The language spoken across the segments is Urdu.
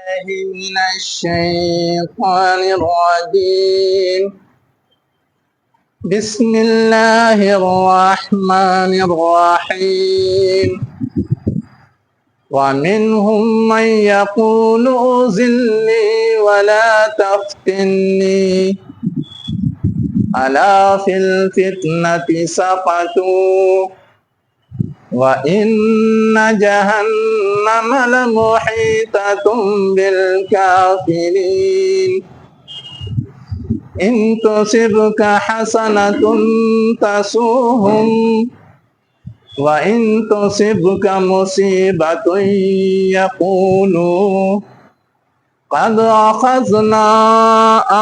من الشيطان الرجيم بسم الله الرحمن الرحيم ومنهم من يقول أذلني ولا تفتني ألا في الفتنة سقطوا وإن جهنم لمحيطة بالكافرين إن تصبك حسنة تسؤهم وإن تصبك مصيبة يقولوا قد أخذنا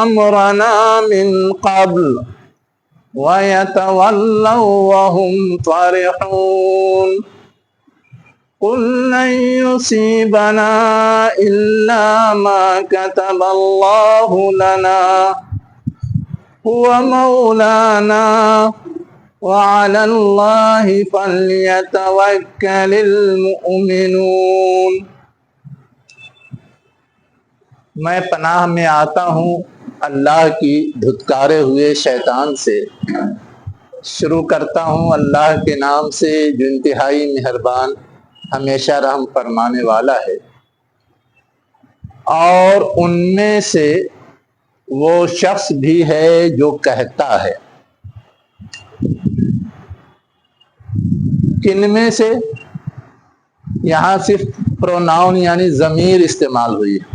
أمرنا من قبل ويتولوا وهم فرحون قل لن يصيبنا إلا ما كتب الله لنا هو مولانا وعلى الله فليتوكل المؤمنون۔ میں پناہ میں آتا ہوں اللہ کی دھتکارے ہوئے شیطان سے۔ شروع کرتا ہوں اللہ کے نام سے جو انتہائی مہربان ہمیشہ رحم فرمانے والا ہے۔ اور ان میں سے وہ شخص بھی ہے جو کہتا ہے۔ کن میں سے؟ یہاں صرف پروناؤن یعنی ضمیر استعمال ہوئی ہے،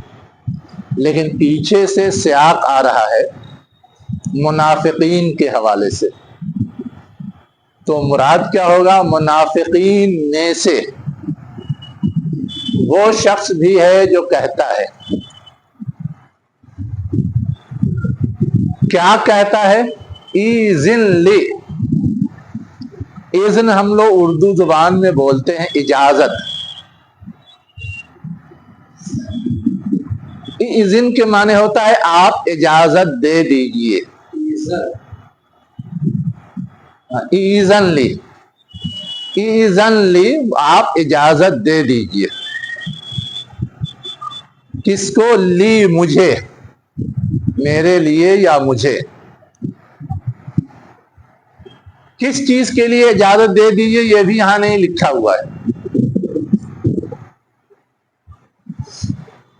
لیکن پیچھے سے سیاق آ رہا ہے منافقین کے حوالے سے، تو مراد کیا ہوگا؟ منافقین میں سے وہ شخص بھی ہے جو کہتا ہے۔ کیا کہتا ہے؟ ایذن لی۔ ایذن ہم لوگ اردو زبان میں بولتے ہیں اجازت۔ ایذن کے معنی ہوتا ہے آپ اجازت دے دیجئے۔ ایذن لی، ایذن لی، آپ اجازت دے دیجئے۔ کس کو؟ لی، مجھے، میرے لیے یا مجھے۔ کس چیز کے لیے اجازت دے دیجئے یہ بھی یہاں نہیں لکھا ہوا ہے۔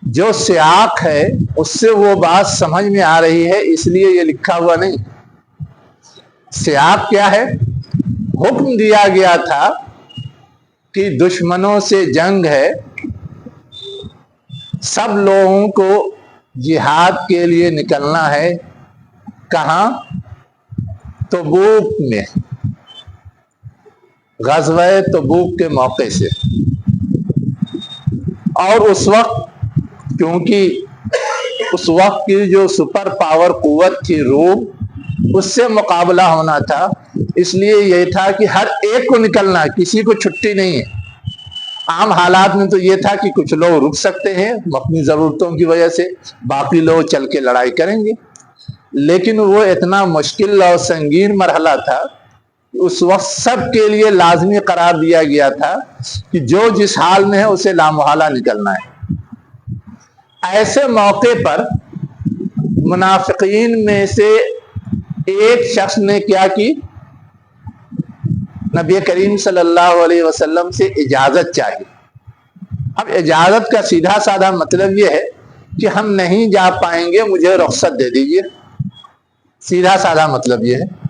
جو سیاق ہے اس سے وہ بات سمجھ میں آ رہی ہے، اس لیے یہ لکھا ہوا نہیں۔ سیاق کیا ہے؟ حکم دیا گیا تھا کہ دشمنوں سے جنگ ہے، سب لوگوں کو جہاد کے لیے نکلنا ہے۔ کہاں؟ تبوک میں، غزوہ تبوک کے موقع سے۔ اور اس وقت کیونکہ اس وقت کی جو سپر پاور قوت تھی روم، اس سے مقابلہ ہونا تھا، اس لیے یہ تھا کہ ہر ایک کو نکلنا، کسی کو چھٹی نہیں ہے۔ عام حالات میں تو یہ تھا کہ کچھ لوگ رک سکتے ہیں اپنی ضرورتوں کی وجہ سے، باقی لوگ چل کے لڑائی کریں گے، لیکن وہ اتنا مشکل اور سنگین مرحلہ تھا، اس وقت سب کے لیے لازمی قرار دیا گیا تھا کہ جو جس حال میں ہے اسے لامحالہ نکلنا ہے۔ ایسے موقع پر منافقین میں سے ایک شخص نے کیا کی؟ نبی کریم صلی اللہ علیہ وسلم سے اجازت چاہی۔ اب اجازت کا سیدھا سادہ مطلب یہ ہے کہ ہم نہیں جا پائیں گے، مجھے رخصت دے دیجئے۔ سیدھا سادہ مطلب یہ ہے۔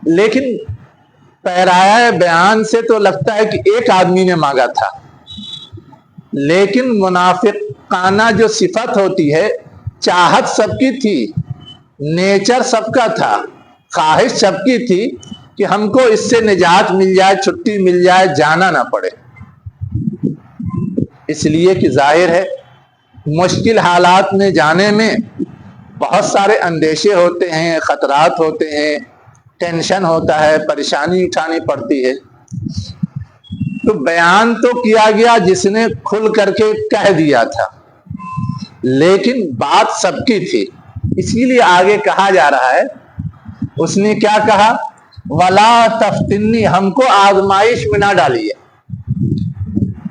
لیکن پیرایہ بیان سے تو لگتا ہے کہ ایک آدمی نے مانگا تھا، لیکن منافقانہ جو صفت ہوتی ہے، چاہت سب کی تھی، نیچر سب کا تھا، خواہش سب کی تھی کہ ہم کو اس سے نجات مل جائے، چھٹی مل جائے، جانا نہ پڑے۔ اس لیے کہ ظاہر ہے مشکل حالات میں جانے میں بہت سارے اندیشے ہوتے ہیں، خطرات ہوتے ہیں، ٹینشن ہوتا ہے، پریشانی اٹھانی پڑتی ہے۔ تو بیان تو کیا گیا جس نے کھل کر کے کہہ دیا تھا، لیکن بات سب کی تھی، اسی لیے آگے کہا جا رہا ہے، اس نے کیا کہا؟ وَلَا تَفْتِنِّي، ہم کو آزمائش میں نہ ڈالیے۔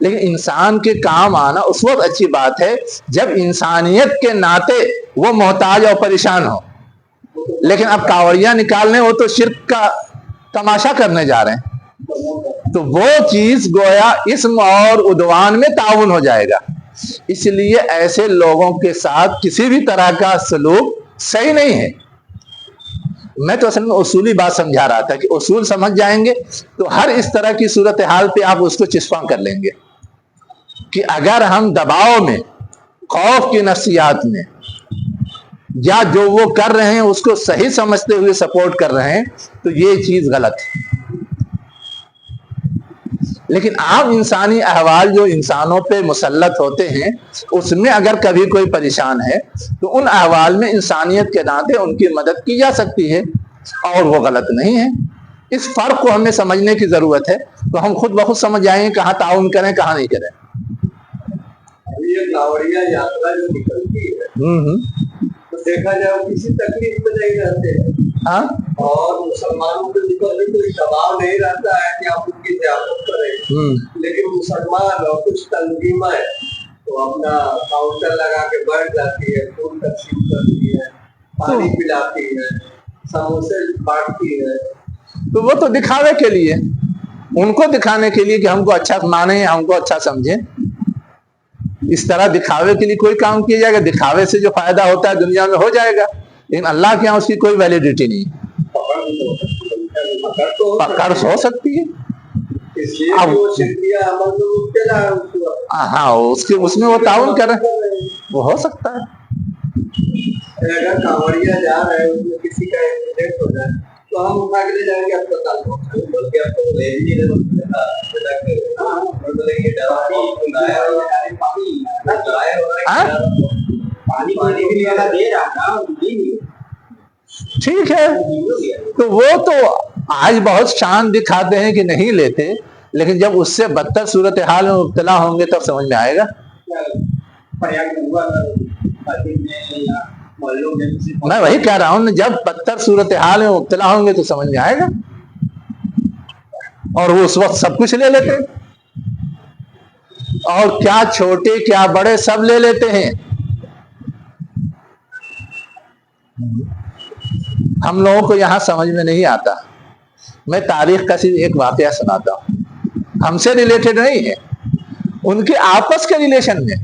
لیکن انسان کے کام آنا اس وقت اچھی بات ہے جب انسانیت کے ناطے وہ محتاج اور پریشان ہو. لیکن اب کاوڑیاں نکالنے وہ تو شرک کا تماشا کرنے جا رہے ہیں، تو وہ چیز گویا اسم اور عدوان میں تعاون ہو جائے گا. اس لیے ایسے لوگوں کے ساتھ کسی بھی طرح کا سلوک صحیح نہیں ہے. میں تو اصل میں اصولی بات سمجھا رہا تھا کہ اصول سمجھ جائیں گے تو ہر اس طرح کی صورتحال پہ آپ اس کو چسپاں کر لیں گے کہ اگر ہم دباؤ میں، خوف کی نفسیات میں، یا جو وہ کر رہے ہیں اس کو صحیح سمجھتے ہوئے سپورٹ کر رہے ہیں تو یہ چیز غلط ہے. لیکن عام انسانی احوال جو انسانوں پہ مسلط ہوتے ہیں اس میں اگر کبھی کوئی پریشان ہے تو ان احوال میں انسانیت کے ناطے ان کی مدد کی جا سکتی ہے اور وہ غلط نہیں ہے. اس فرق کو ہمیں سمجھنے کی ضرورت ہے تو ہم خود بخود سمجھ جائیں گے کہاں تعاون کریں کہاں نہیں کریں. یہ کاوڑیا یاترا جو نکلتی ہے تو دیکھا جائے کسی تکلیف میں نہیں رہتے ہیں اور مسلمانوں کے اوپر بھی کوئی دباؤ نہیں رہتا ہے کہ آپ ان کی زیارت کریں. لیکن مسلمان اور کچھ تنظیمیں تو اپنا کاؤنٹر لگا کے بیٹھ جاتی ہے، خون تقسیم کرتی ہے، پانی پلاتی ہے، سموسے بانٹتی ہے. تو وہ تو دکھاوے کے لیے، ان کو دکھانے کے لیے کہ ہم کو اچھا مانیں، ہم کو اچھا سمجھیں. اس طرح دکھاوے کے لیے کوئی کام کیا جائے گا، دکھاوے سے جو فائدہ ہوتا ہے دنیا میں ہو جائے گا، لیکن اللہ کے یہاں اس کی کوئی ویلیڈیٹی نہیں. پکڑ ہو سکتی ہے ہاں، اس میں وہ تعاون کرے، وہ ہو سکتا ہے. اگر کاوڑیا جا رہے ہیں اس میں کسی کا ایکسیڈنٹ ہو جائے تو ہم اٹھا کے لے جائیں گے اسپتال، بلکہ آپ کو لے بھی نہیں ٹھیک ہے. تو وہ تو آج بہت شان دکھاتے ہیں کہ نہیں لیتے، لیکن جب اس سے بدتر صورتحال میں مبتلا ہوں گے تب سمجھ میں آئے گا. میں وہی کہہ رہا ہوں، جب بدتر صورتحال میں مبتلا ہوں گے تو سمجھ میں آئے گا. اور وہ اس وقت سب کچھ لے لیتے ہیں، اور کیا چھوٹے کیا بڑے سب لے لیتے ہیں. ہم لوگوں کو یہاں سمجھ میں نہیں آتا. میں تاریخ کا صرف ایک واقعہ سناتا ہوں، ہم سے ریلیٹڈ نہیں ہے، ان کے آپس کے ریلیشن میں.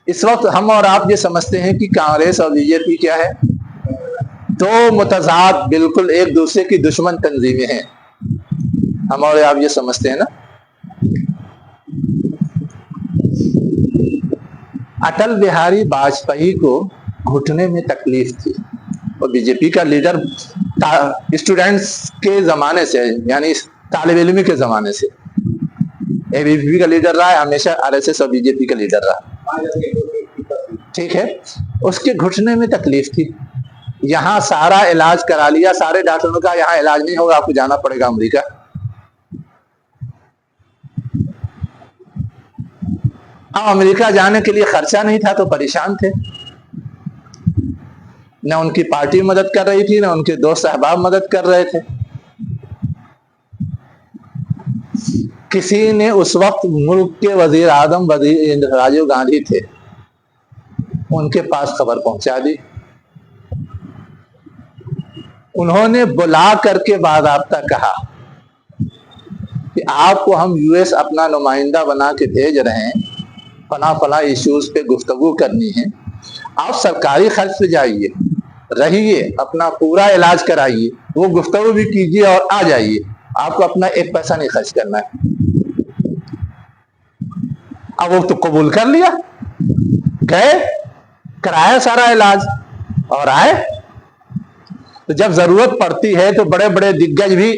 اس وقت ہم اور آپ یہ سمجھتے ہیں کہ کانگریس اور بی جے پی کیا ہے، دو متضاد بالکل ایک دوسرے کی دشمن تنظیمیں ہیں. ہم اور آپ یہ سمجھتے ہیں نا. اٹل بہاری واجپئی کو گھٹنے میں تکلیف تھی، اور بی جے پی کا لیڈر اسٹوڈنٹس کے زمانے سے، یعنی طالب علمی کے زمانے سے اے بی پی کا لیڈر رہا ہے، ہمیشہ آر ایس ایس اور بی جے پی کا لیڈر رہا. ٹھیک ہے، اس کے گھٹنے میں تکلیف تھی. یہاں سارا علاج کرا لیا سارے ڈاکٹروں کا، یہاں علاج نہیں ہوگا، آپ کو جانا پڑے گا امریکہ. امریکہ جانے کے لیے خرچہ نہیں تھا تو پریشان تھے. نہ ان کی پارٹی مدد کر رہی تھی، نہ ان کے دوست احباب مدد کر رہے تھے. کسی نے اس وقت ملک کے وزیر اعظم راجیو گاندھی تھے، ان کے پاس خبر پہنچا دی. انہوں نے بلا کر کے باضابطہ کہا کہ آپ کو ہم یو ایس اپنا نمائندہ بنا کے بھیج رہے ہیں، فلاں ایشوز پہ گفتگو کرنی ہے، آپ سرکاری خرچ پہ جائیے، رہیے، اپنا پورا علاج کرائیے، وہ گفتگو بھی کیجیے اور آ جائیے، آپ کو اپنا ایک پیسہ نہیں خرچ کرنا ہے. اب وہ تو قبول کر لیا، گئے، کرایا سارا علاج اور آئے. تو جب ضرورت پڑتی ہے تو بڑے بڑے دگگج بھی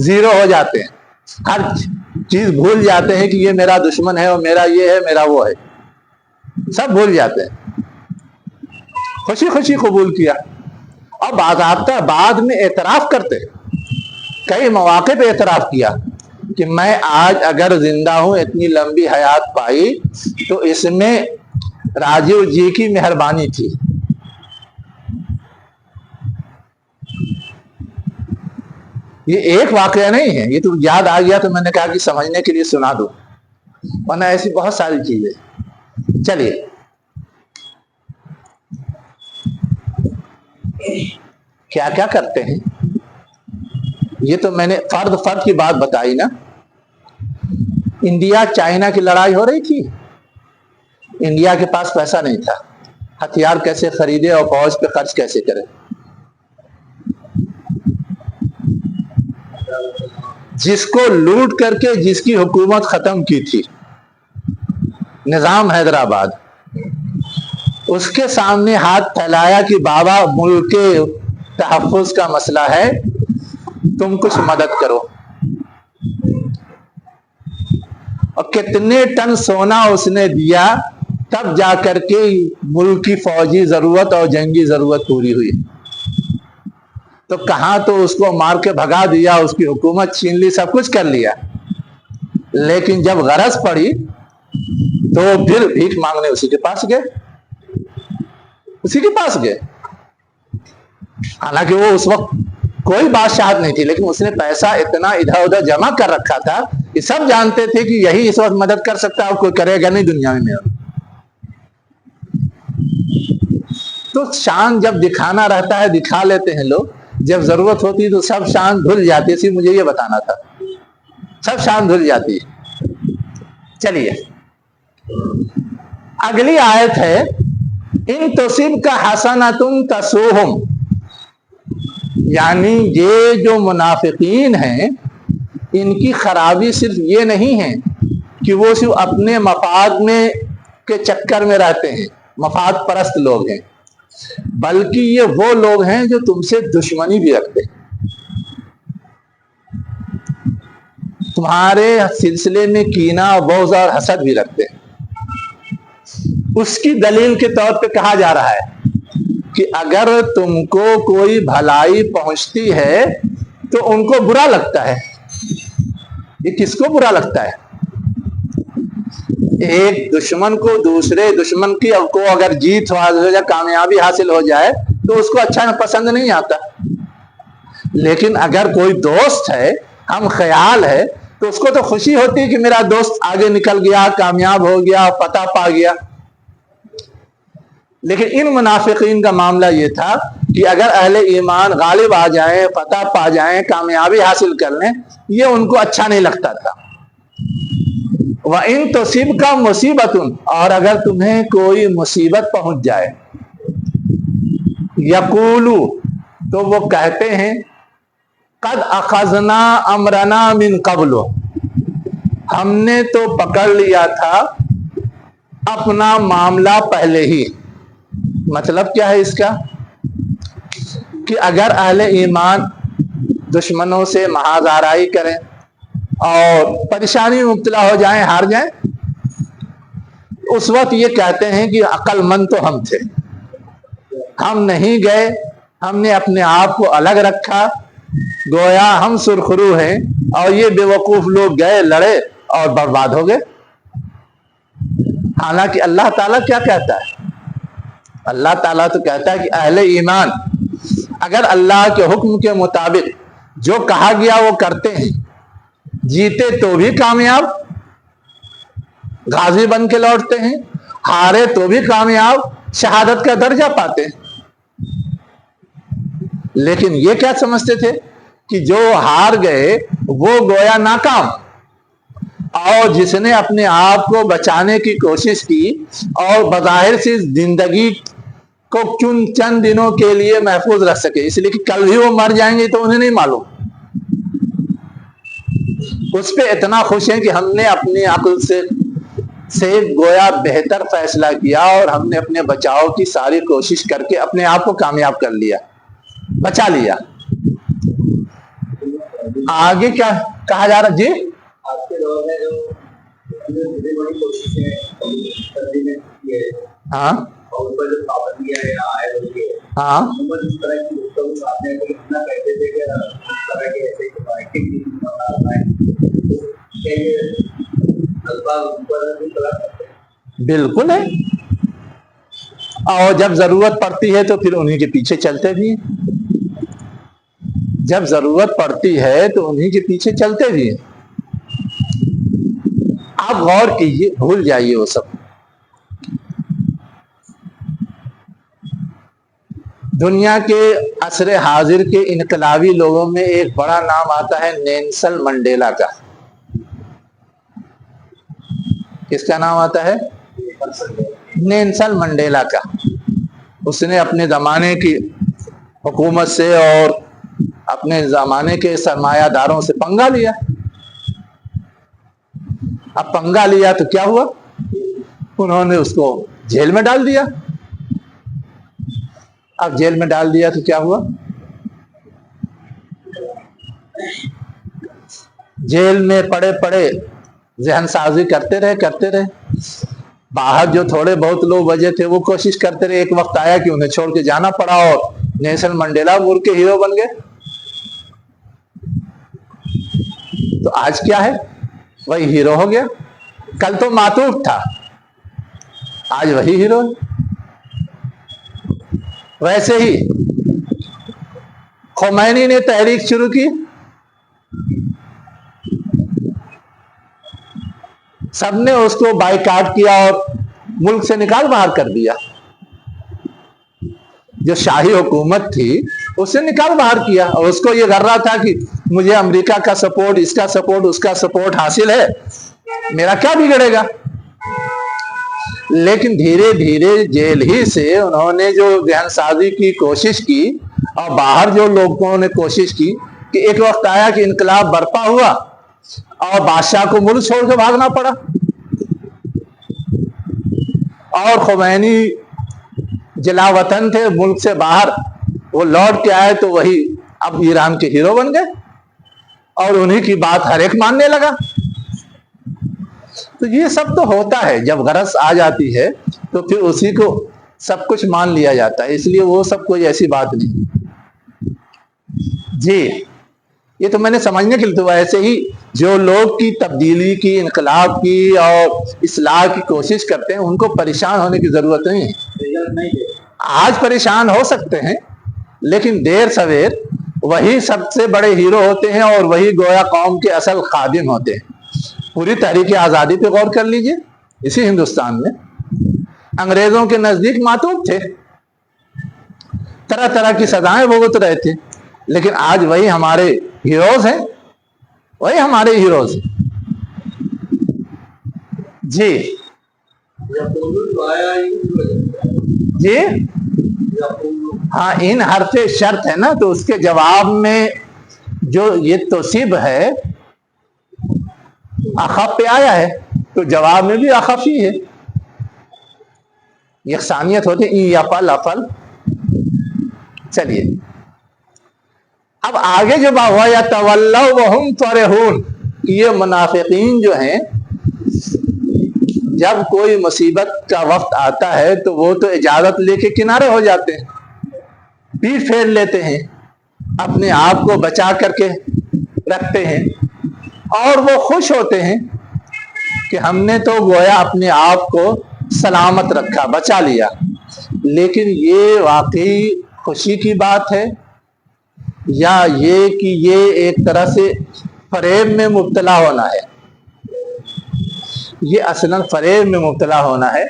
زیرو ہو جاتے ہیں، ہر چیز بھول جاتے ہیں کہ یہ میرا دشمن ہے اور میرا یہ ہے میرا وہ ہے، سب بھول جاتے ہیں. خوشی خوشی قبول کیا اور باضابطہ بعد میں اعتراف کرتے، کئی مواقع پہ اعتراف کیا کہ میں آج اگر زندہ ہوں، اتنی لمبی حیات پائی تو اس میں راجیو جی کی مہربانی تھی. یہ ایک واقعہ نہیں ہے، یہ تو یاد آ گیا تو میں نے کہا کہ سمجھنے کے لیے سنا دوں. ورنہ ایسی بہت ساری چیزیں. چلیے کیا کیا کرتے ہیں, یہ تو میں نے فرد کی بات بتائی نا. انڈیا چائنا کی لڑائی ہو رہی تھی, انڈیا کے پاس پیسہ نہیں تھا, ہتھیار کیسے خریدے اور فوج پہ خرچ کیسے کرے. جس کو لوٹ کر کے جس کی حکومت ختم کی تھی, نظام حیدرآباد, اس کے سامنے ہاتھ پھیلایا کہ بابا ملک کے تحفظ کا مسئلہ ہے, تم کچھ مدد کرو. اور کتنے ٹن سونا اس نے دیا, تب جا کر کے ملک کی فوجی ضرورت اور جنگی ضرورت پوری ہوئی. تو کہاں تو اس کو مار کے بھگا دیا, اس کی حکومت چھین لی, سب کچھ کر لیا, لیکن جب غرض پڑی تو پھر بھیک مانگنے اسی کے پاس گئے. حالانکہ وہ اس وقت کوئی بادشاہت نہیں تھی, لیکن اس نے پیسہ اتنا ادھر ادھر جمع کر رکھا تھا کہ سب جانتے تھے کہ یہی اس وقت مدد کر سکتا ہے, اور کوئی کرے گا نہیں دنیا میں. تو شان جب دکھانا رہتا ہے دکھا لیتے ہیں لوگ, جب ضرورت ہوتی ہے تو سب شان دھل جاتی ہے. صرف مجھے یہ بتانا تھا, سب شان دھل جاتی ہے. چلیے اگلی آیت ہے, ان تصب کا حسنۃ تسؤہم, یعنی یہ جو منافقین ہیں ان کی خرابی صرف یہ نہیں ہے کہ وہ صرف اپنے مفاد میں کے چکر میں رہتے ہیں, مفاد پرست لوگ ہیں, بلکہ یہ وہ لوگ ہیں جو تم سے دشمنی بھی رکھتے ہیں, تمہارے سلسلے میں کینہ, بغض اور حسد بھی رکھتے ہیں. اس کی دلیل کے طور پہ کہا جا رہا ہے کہ اگر تم کو کوئی بھلائی پہنچتی ہے تو ان کو برا لگتا ہے. یہ کس کو برا لگتا ہے؟ ایک دشمن کو دوسرے دشمن کی کو اگر جیت ہو جائے, کامیابی حاصل ہو جائے تو اس کو اچھا پسند نہیں آتا. لیکن اگر کوئی دوست ہے, ہم خیال ہے, تو اس کو تو خوشی ہوتی ہے کہ میرا دوست آگے نکل گیا, کامیاب ہو گیا, فتح پا گیا. لیکن ان منافقین کا معاملہ یہ تھا کہ اگر اہل ایمان غالب آ جائیں, فتح پا جائیں, کامیابی حاصل کر لیں, یہ ان کو اچھا نہیں لگتا تھا. وَإِن تُصِبْكَ مُصِیبَةٌ, اور اگر تمہیں کوئی مصیبت پہنچ جائے, یقولو, تو وہ کہتے ہیں, قد اخذنا امرنا من قبل, ہم نے تو پکڑ لیا تھا اپنا معاملہ پہلے ہی. مطلب کیا ہے اس کا؟ کہ اگر اہل ایمان دشمنوں سے محاذ آرائی کریں اور پریشانی میں مبتلا ہو جائیں, ہار جائیں, اس وقت یہ کہتے ہیں کہ عقل مند تو ہم تھے, ہم نہیں گئے, ہم نے اپنے آپ کو الگ رکھا, گویا ہم سرخرو ہیں, اور یہ بے وقوف لوگ گئے, لڑے اور برباد ہو گئے. حالانکہ اللہ تعالیٰ کیا کہتا ہے؟ اللہ تعالیٰ تو کہتا ہے کہ اہل ایمان اگر اللہ کے حکم کے مطابق جو کہا گیا وہ کرتے ہیں, جیتے تو بھی کامیاب, غازی بن کے لوٹتے ہیں, ہارے تو بھی کامیاب, شہادت کا درجہ پاتے ہیں. لیکن یہ کیا سمجھتے تھے کہ جو ہار گئے وہ گویا ناکام, اور جس نے اپنے آپ کو بچانے کی کوشش کی اور بظاہر سے زندگی کو چند دنوں کے لیے محفوظ رکھ سکے, اس لیے کہ کل بھی وہ مر جائیں گے تو انہیں نہیں معلوم, اس پہ اتنا خوش ہیں کہ ہم نے اپنی عقل سے گویا بہتر فیصلہ کیا, اور ہم نے اپنے بچاؤ کی ساری کوشش کر کے اپنے آپ کو کامیاب کر لیا, بچا لیا. آگے کیا کہا جا رہا؟ جی آپ کے دور میں جو بڑی کوششیں, ہاں اور اوپر جو پابندیاں آئے ہوئی ہے, ہاں, اس طرح کی گفتگو آپ نے اتنا کہتے تھے کہ اس طرح کے ایسے بالکل ہے. اور جب ضرورت پڑتی ہے تو پھر انہی کے پیچھے چلتے بھی ہیں, جب ضرورت پڑتی ہے تو انہی کے پیچھے چلتے بھی ہیں. آپ غور کیجئے، بھول جائیے وہ سب. دنیا کے عصر حاضر کے انقلابی لوگوں میں ایک بڑا نام آتا ہے نیلسن منڈیلا کا. کس کا نام آتا ہے؟ نیلسن منڈیلا کا. اس نے اپنے زمانے کی حکومت سے اور اپنے زمانے کے سرمایہ داروں سے پنگا لیا. اب پنگا لیا تو کیا ہوا؟ انہوں نے اس کو جیل میں ڈال دیا. اب جیل میں ڈال دیا تو کیا ہوا؟ جیل میں پڑے پڑے ذہن سازی کرتے رہے. باہر جو تھوڑے بہت لوگ بچے تھے وہ کوشش کرتے رہے. ایک وقت آیا کہ انہیں چھوڑ کے جانا پڑا اور نیلسن منڈیلا ملک کے ہیرو بن گئے. تو آج کیا ہے؟ وہی ہیرو ہو گیا. کل تو معطوف تھا، آج وہی ہیرو ہے. ویسے ہی خمینی نے تحریک شروع کی، سب نے اس کو بائیکاٹ کیا اور ملک سے نکال باہر کر دیا. جو شاہی حکومت تھی اسے نکال باہر کیا اور اس کو یہ غرہ تھا کہ مجھے امریکہ کا سپورٹ، اس کا سپورٹ، اس کا سپورٹ حاصل ہے، میرا کیا بگڑے گا. لیکن دھیرے دھیرے جیل ہی سے انہوں نے جو ذہن سازی کی کوشش کی اور باہر جو لوگوں نے کوشش کی کہ ایک وقت آیا کہ انقلاب برپا ہوا اور بادشاہ کو ملک چھوڑ کے بھاگنا پڑا. اور خمینی جلا وطن تھے ملک سے باہر، وہ لوٹ کے آئے تو وہی اب ایران کے ہیرو بن گئے اور انہی کی بات ہر ایک ماننے لگا. تو یہ سب تو ہوتا ہے، جب غرض آ جاتی ہے تو پھر اسی کو سب کچھ مان لیا جاتا ہے. اس لیے وہ سب کوئی ایسی بات نہیں. جی یہ تو میں نے سمجھنے کے لیے، تو ایسے ہی جو لوگ کی تبدیلی کی، انقلاب کی اور اصلاح کی کوشش کرتے ہیں ان کو پریشان ہونے کی ضرورت نہیں ہے. آج پریشان ہو سکتے ہیں لیکن دیر سویر وہی سب سے بڑے ہیرو ہوتے ہیں اور وہی گویا قوم کے اصل خادم ہوتے ہیں. پوری تحریک آزادی پہ غور کر لیجئے. اسی ہندوستان میں انگریزوں کے نزدیک معطوف تھے، طرح طرح کی سزائیں بھگت رہے تھے، لیکن آج وہی ہمارے ہیروز ہیں، وہی ہمارے ہیروز ہیں. جی جی ہاں، ان حرف شرط ہے نا، تو اس کے جواب میں جو یہ توصیب ہے اخف پہ آیا ہے تو جواب میں بھی اخف ہی ہے. یکسانیت ہوتی ہے، یفل افل. چلیے اب آگے جو وَيَتَوَلَّوْا وَهُمْ فَرِحُونَ، یہ منافقین جو ہیں جب کوئی مصیبت کا وقت آتا ہے تو وہ تو اجازت لے کے کنارے ہو جاتے ہیں، پیٹ پھیر لیتے ہیں، اپنے آپ کو بچا کر کے رکھتے ہیں اور وہ خوش ہوتے ہیں کہ ہم نے تو گویا اپنے آپ کو سلامت رکھا، بچا لیا. لیکن یہ واقعی خوشی کی بات ہے یا یہ کہ یہ ایک طرح سے فریب میں مبتلا ہونا ہے؟ یہ اصلاً فریب میں مبتلا ہونا ہے.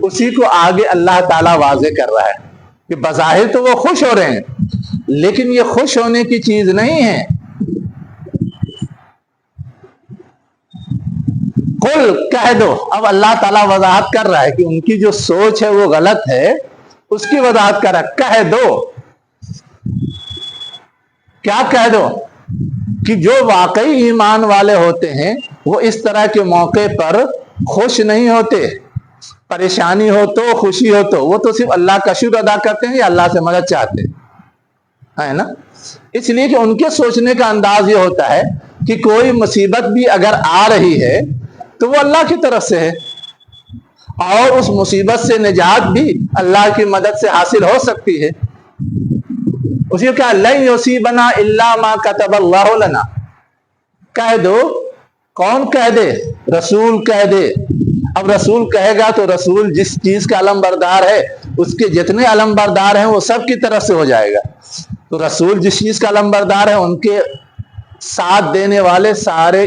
اسی کو آگے اللہ تعالیٰ واضح کر رہا ہے کہ بظاہر تو وہ خوش ہو رہے ہیں لیکن یہ خوش ہونے کی چیز نہیں ہے. قل کہہ دو. اب اللہ تعالیٰ وضاحت کر رہا ہے کہ ان کی جو سوچ ہے وہ غلط ہے، اس کی وضاحت کر رہا ہے. کہہ دو. کیا کہہ دو؟ کہ جو واقعی ایمان والے ہوتے ہیں وہ اس طرح کے موقع پر خوش نہیں ہوتے. پریشانی ہو تو، خوشی ہو تو، وہ تو صرف اللہ کا شکر ادا کرتے ہیں یا اللہ سے مدد چاہتے ہیں، ہے نا. اس لیے کہ ان کے سوچنے کا انداز یہ ہوتا ہے کہ کوئی مصیبت بھی اگر آ رہی ہے تو وہ اللہ کی طرف سے ہے اور اس مصیبت سے نجات بھی اللہ کی مدد سے حاصل ہو سکتی ہے. اسی کو کہا لن یصیبنا الا ما کتب اللہ لنا. کہہ دو. کون کہہ دے؟ رسول کہہ دے. اب رسول کہے گا تو رسول جس چیز کا علم بردار ہے اس کے جتنے علم بردار ہیں وہ سب کی طرف سے ہو جائے گا. تو رسول جس چیز کا علم بردار ہے ان کے ساتھ دینے والے سارے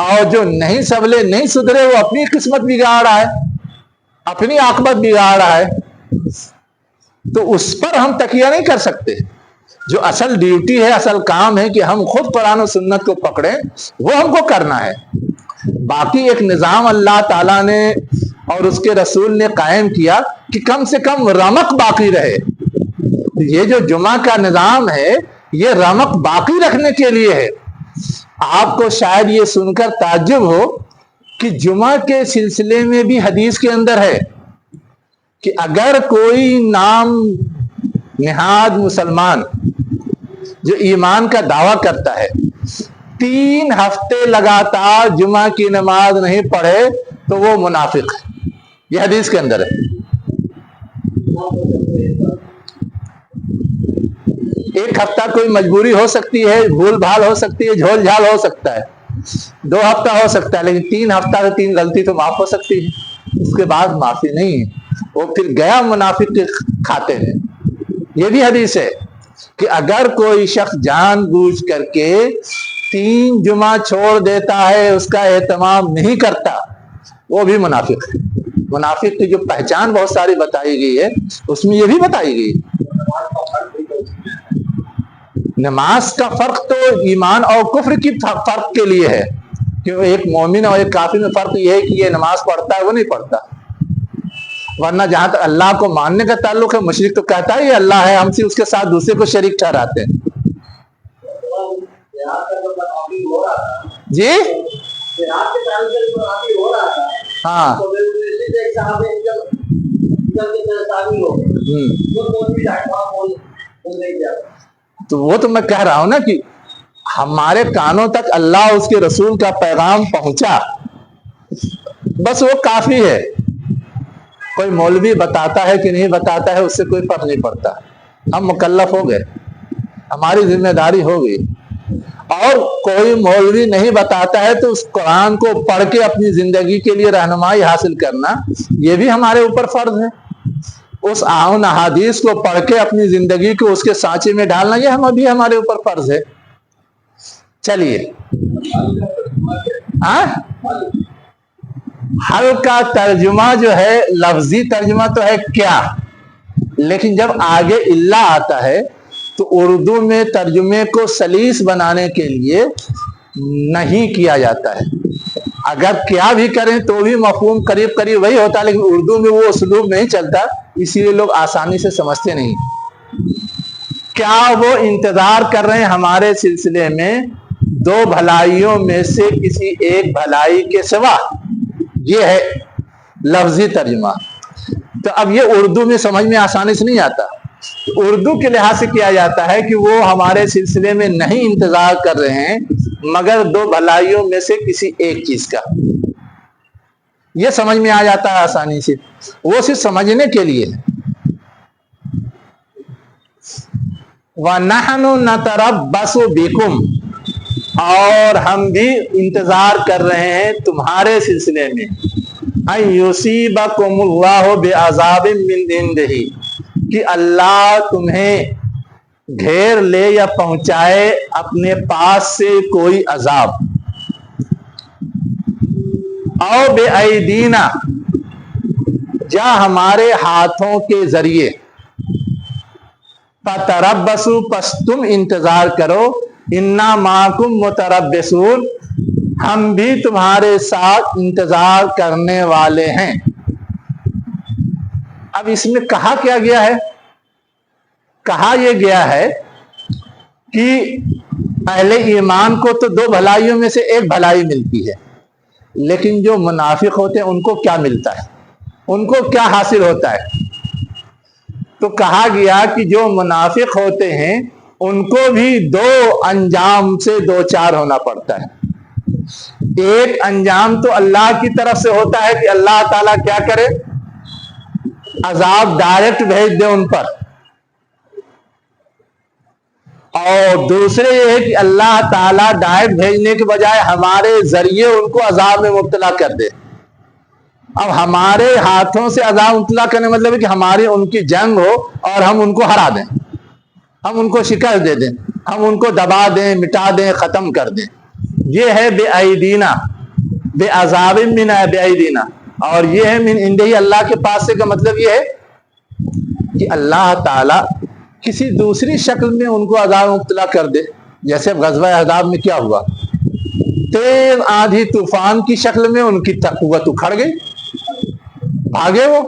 اور جو نہیں سنبھلے نہیں سدھرے وہ اپنی قسمت بگاڑ رہا ہے, اپنی عاقبت بگاڑ رہا ہے. تو اس پر ہم تکیہ نہیں کر سکتے. جو اصل ڈیوٹی ہے, اصل کام ہے کہ ہم خود قرآن و سنت کو پکڑیں, وہ ہم کو کرنا ہے. باقی ایک نظام اللہ تعالیٰ نے اور اس کے رسول نے قائم کیا کہ کم سے کم رمق باقی رہے. یہ جو جمعہ کا نظام ہے یہ رمق باقی رکھنے کے لیے ہے. آپ کو شاید یہ سن کر تعجب ہو کہ جمعہ کے سلسلے میں بھی حدیث کے اندر ہے کہ اگر کوئی نام نہاد مسلمان جو ایمان کا دعویٰ کرتا ہے 3 ہفتے لگاتار جمعہ کی نماز نہیں پڑھے تو وہ منافق ہے. یہ حدیث کے اندر ہے. ایک ہفتہ کوئی مجبوری ہو سکتی ہے, بھول بھال ہو سکتی ہے, جھول جھال ہو سکتا ہے, 2 ہفتہ ہو سکتا ہے, لیکن 3 ہفتہ سے 3 غلطی تو معاف ہو سکتی ہے, اس کے بعد معافی نہیں ہے. وہ پھر گیا منافق کے کھاتے میں. یہ بھی حدیث ہے کہ اگر کوئی شخص جان بوجھ کر کے 3 جمعہ چھوڑ دیتا ہے, اس کا اہتمام نہیں کرتا, وہ بھی منافق ہے. منافق کی جو پہچان بہت ساری بتائی گئی ہے اس میں یہ بھی بتائی گئی. نماز کا فرق تو ایمان اور کفر کی فرق کے لیے ہے, کہ ایک مومن اور ایک کافر میں فرق یہ ہے کہ یہ نماز پڑھتا ہے وہ نہیں پڑھتا. ورنہ جہاں تک اللہ کو ماننے کا تعلق ہے, مشرک تو کہتا ہے یہ اللہ ہے, ہم سے اس کے ساتھ دوسرے کو شریک ٹھہراتے ہیں. جی ہاں تو وہ تو میں کہہ رہا ہوں نا کہ ہمارے کانوں تک اللہ اس کے رسول کا پیغام پہنچا, بس وہ کافی ہے. کوئی مولوی بتاتا ہے کہ نہیں بتاتا ہے اس سے کوئی فرق نہیں پڑتا. ہم مکلف ہو گئے, ہماری ذمہ داری ہو گئی. اور کوئی مولوی نہیں بتاتا ہے تو اس قرآن کو پڑھ کے اپنی زندگی کے لیے رہنمائی حاصل کرنا یہ بھی ہمارے اوپر فرض ہے. اس آن احادیث کو پڑھ کے اپنی زندگی کو اس کے سانچے میں ڈالنا یہ ہم ابھی ہمارے اوپر فرض ہے. چلیے حل کا ترجمہ جو ہے لفظی ترجمہ تو ہے کیا, لیکن جب آگے اللہ آتا ہے تو اردو میں ترجمے کو سلیس بنانے کے لیے نہیں کیا جاتا ہے. اگر کیا بھی کریں تو بھی مفہوم قریب قریب وہی ہوتا ہے, لیکن اردو میں وہ اسلوب نہیں چلتا, اسی لیے لوگ آسانی سے سمجھتے نہیں. کیا وہ انتظار کر رہے ہیں ہمارے سلسلے میں 2 بھلائیوں میں سے کسی ایک بھلائی کے سوا؟ یہ ہے لفظی ترجمہ. تو اب یہ اردو میں سمجھ میں آسانی سے نہیں آتا. اردو کے لحاظ سے کیا جاتا ہے کہ وہ ہمارے سلسلے میں نہیں انتظار کر رہے ہیں مگر 2 بھلائیوں میں سے کسی ایک چیز کا. یہ سمجھ میں آ جاتا ہے آسانی سے, وہ صرف سمجھنے کے لیے. وَنَحْنُ نَتَرَبَّصُ بِكُمْ, اور ہم بھی انتظار کر رہے ہیں تمہارے سلسلے میں أَن يُصِيبَكُمُ اللَّهُ بِعَذَابٍ مِّنْ عِنْدِهِ, کہ اللہ تمہیں گھیر لے یا پہنچائے اپنے پاس سے کوئی عذاب. او بِأَيْدِينَا, یا ہمارے ہاتھوں کے ذریعے. فَتَرَبَّصُوا, پس تم انتظار کرو. اِنَّا مَعَكُمْ مُتَرَبِّصُونَ, ہم بھی تمہارے ساتھ انتظار کرنے والے ہیں. اب اس میں کہا کیا گیا ہے؟ کہا یہ گیا ہے کہ اہل ایمان کو تو 2 بھلائیوں میں سے ایک بھلائی ملتی ہے, لیکن جو منافق ہوتے ہیں ان کو کیا ملتا ہے, ان کو کیا حاصل ہوتا ہے؟ تو کہا گیا کہ جو منافق ہوتے ہیں ان کو بھی 2 انجام سے 2 ہونا پڑتا ہے. ایک انجام تو اللہ کی طرف سے ہوتا ہے کہ اللہ تعالیٰ کیا کرے, عذاب ڈائریکٹ بھیج دے ان پر, اور دوسرے یہ ہے کہ اللہ تعالیٰ ڈائریکٹ بھیجنے کے بجائے ہمارے ذریعے ان کو عذاب میں مبتلا کر دے. اب ہمارے ہاتھوں سے عذاب مبتلا کرنے مطلب ہے کہ ہماری ان کی جنگ ہو اور ہم ان کو ہرا دیں, ہم ان کو شکست دے دیں, ہم ان کو دبا دیں, مٹا دیں, ختم کر دیں. یہ ہے بے ایدینا، بے عذاب من بے ایدینا، اور یہ ہے من عنده، اللہ کے پاس سے کا مطلب یہ ہے کہ اللہ تعالی کسی دوسری شکل میں ان کو عذاب مبتلا کر دے. جیسے غزوہ احزاب میں کیا ہوا، تیز آندھی طوفان کی شکل میں ان کی قوت اکھڑ گئی، بھاگے وہ.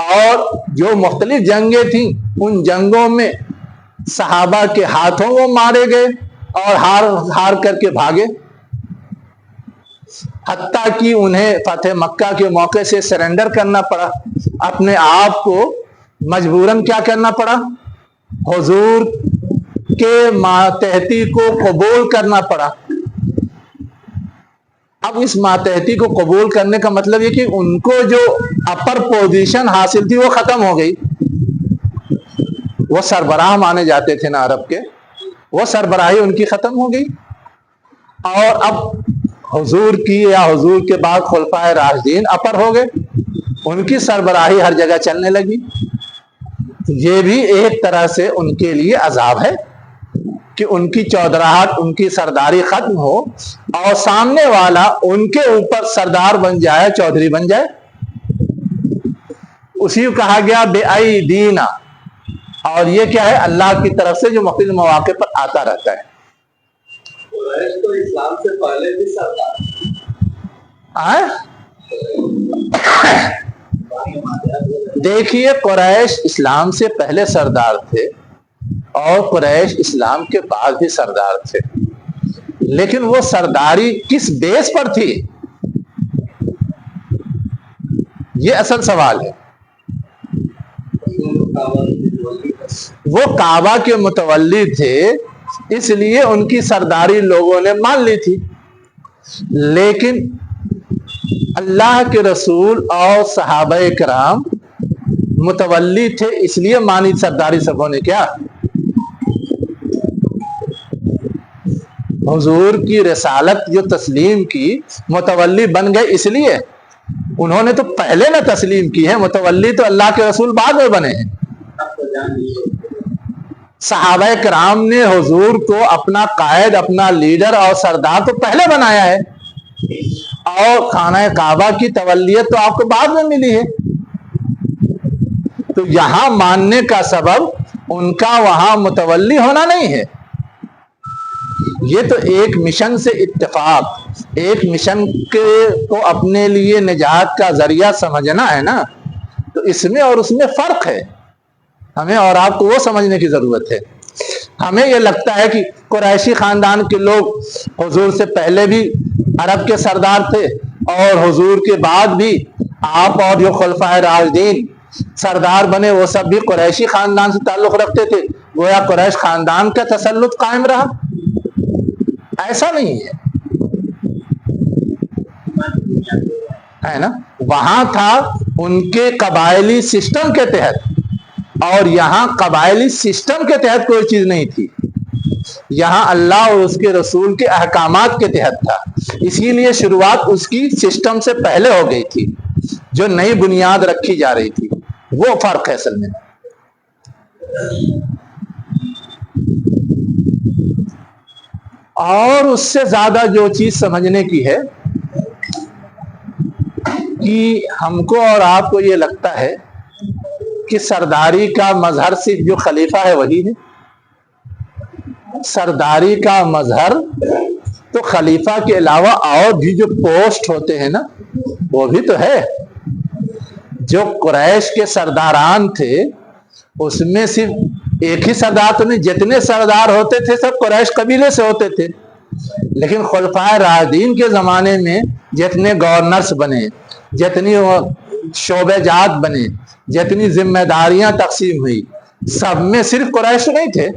اور جو مختلف جنگیں تھیں ان جنگوں میں صحابہ کے ہاتھوں وہ مارے گئے اور ہار کر کے بھاگے، حتیٰ کہ انہیں فتح مکہ کے موقع سے سرنڈر کرنا پڑا، اپنے آپ کو مجبوراً کیا کرنا پڑا، حضور کے ماتحتی کو قبول کرنا پڑا. اب اس ماتحتی کو قبول کرنے کا مطلب یہ کہ ان کو جو اپر پوزیشن حاصل تھی وہ ختم ہو گئی. وہ سربراہ مانے جاتے تھے نا عرب کے، وہ سربراہی ان کی ختم ہو گئی، اور اب حضور کی یا حضور کے بعد خلفائے راشدین اپر ہو گئے، ان کی سربراہی ہر جگہ چلنے لگی. یہ بھی ایک طرح سے ان کے لیے عذاب ہے کہ ان کی چودراہٹ، ان کی سرداری ختم ہو اور سامنے والا ان کے اوپر سردار بن جائے، چودھری بن جائے. اسی کو کہا گیا بے ایدینا، اور یہ کیا ہے، اللہ کی طرف سے جو مختلف مواقع پر آتا رہتا ہے. تو اسلام سے پہلے بھی سردار دیکھیے، قریش اسلام سے پہلے سردار تھے اور قریش اسلام کے بعد بھی سردار تھے، لیکن وہ سرداری کس بیس پر تھی، یہ اصل سوال ہے. وہ کعبہ کے متولی تھے، اس لیے ان کی سرداری لوگوں نے مان لی تھی، لیکن اللہ کے رسول اور صحابہ کرام متولی تھے، اس لیے مانی سرداری سبوں نے. کیا حضور کی رسالت جو تسلیم کی، متولی بن گئے اس لیے، انہوں نے تو پہلے نہ تسلیم کی ہے، متولی تو اللہ کے رسول بعد میں بنے ہیں. صحابہ کرام نے حضور کو اپنا قائد، اپنا لیڈر اور سردار تو پہلے بنایا ہے، اور خانہ کعبہ کی تولیت تو آپ کو بعد میں ملی ہے. تو یہاں ماننے کا سبب ان کا وہاں متولی ہونا نہیں ہے، یہ تو ایک مشن سے اتفاق، ایک مشن کو اپنے لیے نجات کا ذریعہ سمجھنا ہے نا. تو اس میں اور اس میں فرق ہے، ہمیں اور آپ کو وہ سمجھنے کی ضرورت ہے. ہمیں یہ لگتا ہے کہ قریشی خاندان کے لوگ حضور سے پہلے بھی عرب کے سردار تھے، اور حضور کے بعد بھی آپ اور جو خلفائے راشدین سردار بنے وہ سب بھی قریشی خاندان سے تعلق رکھتے تھے، گویا قریش خاندان کا تسلط قائم رہا. ایسا نہیں ہے نا. وہاں تھا ان کے قبائلی سسٹم کے تحت، اور یہاں قبائلی سسٹم کے تحت کوئی چیز نہیں تھی، یہاں اللہ اور اس کے رسول کے احکامات کے تحت تھا. اسی لیے شروعات اس کی سسٹم سے پہلے ہو گئی تھی، جو نئی بنیاد رکھی جا رہی تھی. وہ فرق ہے اصل میں. اور اس سے زیادہ جو چیز سمجھنے کی ہے کہ ہم کو اور آپ کو یہ لگتا ہے کہ سرداری کا مظہر صرف جو خلیفہ ہے وہی ہے. سرداری کا مظہر تو خلیفہ کے علاوہ اور بھی جو پوسٹ ہوتے ہیں نا وہ بھی تو ہے. جو قریش کے سرداران تھے اس میں صرف ایک ہی سردار تو نہیں، جتنے سردار ہوتے تھے سب قریش قبیلے سے ہوتے تھے. لیکن خلفائے راشدین کے زمانے میں جتنے گورنرز بنے، جتنی شعبہ جات بنے، جتنی ذمہ داریاں تقسیم ہوئی، سب میں صرف قریش نہیں تھے،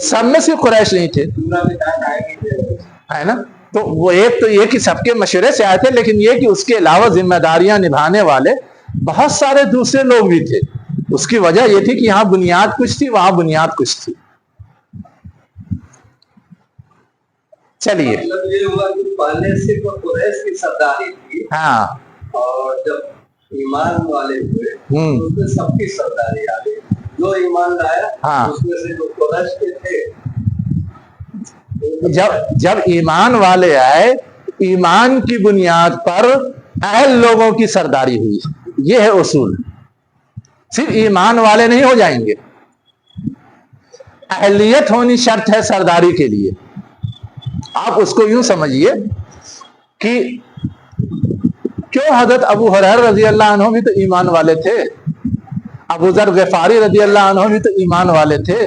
سب میں صرف قریش نہیں تھے، ہے نا. تو وہ ایک تو یہ کہ سب کے مشورے سے آئے تھے، لیکن یہ کہ اس کے علاوہ ذمہ داریاں نبھانے والے بہت سارے دوسرے لوگ بھی تھے. اس کی وجہ یہ تھی کہ یہاں بنیاد کچھ تھی، وہاں بنیاد کچھ تھی. چلیے، مطلب یہ ہوا کہ پہلے صرف قریش کی سرداری تھی، ہاں، اور جب ایمان والے ہوئے تو اس میں سب کی سرداری آ گئی. جو ایمان لایا اس میں سے جو قریش کے تھے جب ایمان والے آئے، ایمان کی بنیاد پر اہل لوگوں کی سرداری ہوئی. یہ ہے اصول. صرف ایمان والے نہیں ہو جائیں گے، اہلیت ہونی شرط ہے سرداری کے لیے. آپ اس کو یوں سمجھیے کہ کیوں حضرت ابو ہریرہ رضی اللہ عنہ بھی تو ایمان والے تھے، ابو ذر غفاری رضی اللہ عنہ بھی تو ایمان والے تھے،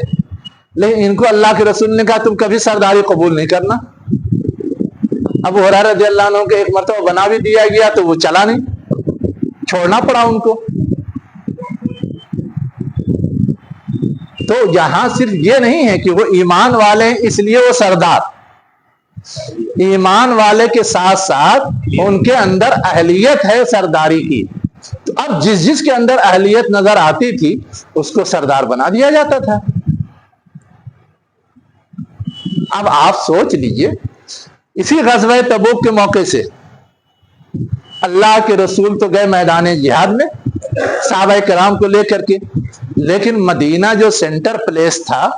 لیکن ان کو اللہ کے رسول نے کہا تم کبھی سرداری قبول نہیں کرنا. ابو ہریرہ رضی اللہ عنہ کے ایک مرتبہ بنا بھی دیا گیا تو وہ چلا نہیں، چھوڑنا پڑا ان کو. تو یہاں صرف یہ نہیں ہے کہ وہ ایمان والے ہیں اس لیے وہ سردار، ایمان والے کے ساتھ ساتھ ان کے اندر اہلیت ہے سرداری کی. تو اب جس کے اندر اہلیت نظر آتی تھی اس کو سردار بنا دیا جاتا تھا. اب آپ سوچ لیجئے، اسی غزوہ تبوک کے موقع سے اللہ کے رسول تو گئے میدان جہاد میں صحابہ کرام کو لے کر کے، لیکن مدینہ جو سینٹر پلیس تھا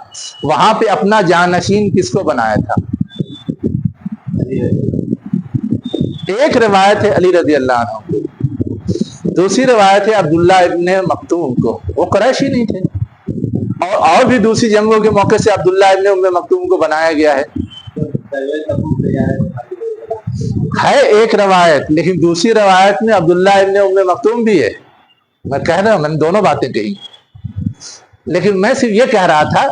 وہاں پہ اپنا جانشین کس کو بنایا تھا؟ ایک روایت ہے علی رضی اللہ عنہ کو، دوسری روایت ہے عبداللہ ابن مکتوم کو. وہ قریشی نہیں تھے، اور بھی دوسری جنگوں کے موقع سے عبداللہ ابن ام مکتوم کو بنایا گیا ہے ایک روایت، لیکن دوسری روایت میں عبداللہ ابن ام مکتوم بھی ہے. میں کہہ رہا ہوں، میں نے دونوں باتیں کہی، لیکن میں صرف یہ کہہ رہا تھا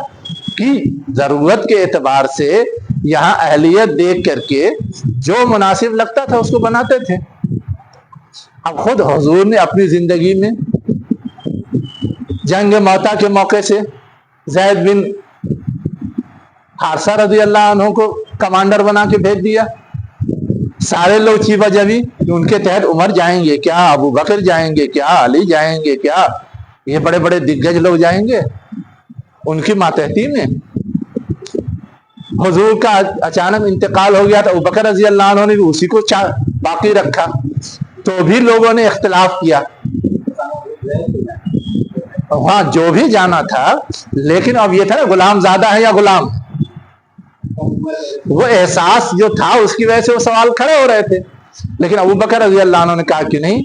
کہ ضرورت کے اعتبار سے یہاں اہلیت دیکھ کر کے جو مناسب لگتا تھا اس کو بناتے تھے. اب خود حضور نے اپنی زندگی میں جنگ موتا کے موقع سے زید بن حارثہ رضی اللہ عنہ کو کمانڈر بنا کے بھیج دیا. سارے لوگ چیبا جبی ان کے تحت عمر جائیں گے کیا، ابو بکر جائیں گے کیا، علی جائیں گے کیا، یہ بڑے بڑے دگگج لوگ جائیں گے ان کی ماتحتی میں. حضور کا اچانک انتقال ہو گیا تو ابو بکر رضی اللہ عنہ نے بھی اسی کو باقی رکھا، تو بھی لوگوں نے اختلاف کیا. وہاں جو بھی جانا تھا، لیکن اب یہ تھا نا غلام زادہ ہے یا غلام، وہ احساس جو تھا اس کی وجہ سے وہ سوال کھڑے ہو رہے تھے. لیکن ابو بکر رضی اللہ عنہ نے کہا کہ نہیں،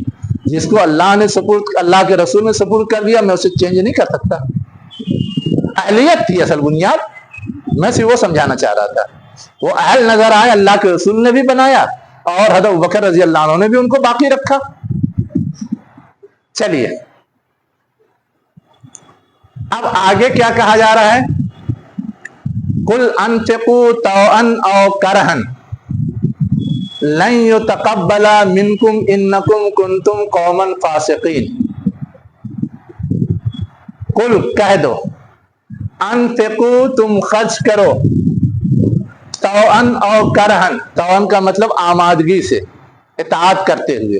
جس کو اللہ نے سپرد، اللہ کے رسول نے سپرد کر دیا، میں اسے چینج نہیں کر سکتا. اہلیت تھی اصل بنیاد، میں صرف وہ سمجھانا چاہ رہا تھا. وہ اہل نظر آئے، اللہ کے رسول نے بھی بنایا اور حضرت ابو بکر رضی اللہ عنہ نے بھی ان کو باقی رکھا. چلیے اب آگے کیا کہا جا رہا ہے؟ قل انفقوا طوعا او کرہا لن يتقبل منکم انکم کنتم قوما فاسقین. قل کہہ دو، انفقوا تم خرچ کرو، طوعا او کرہا، طوعا کا مطلب آمادگی سے، اطاعت کرتے ہوئے،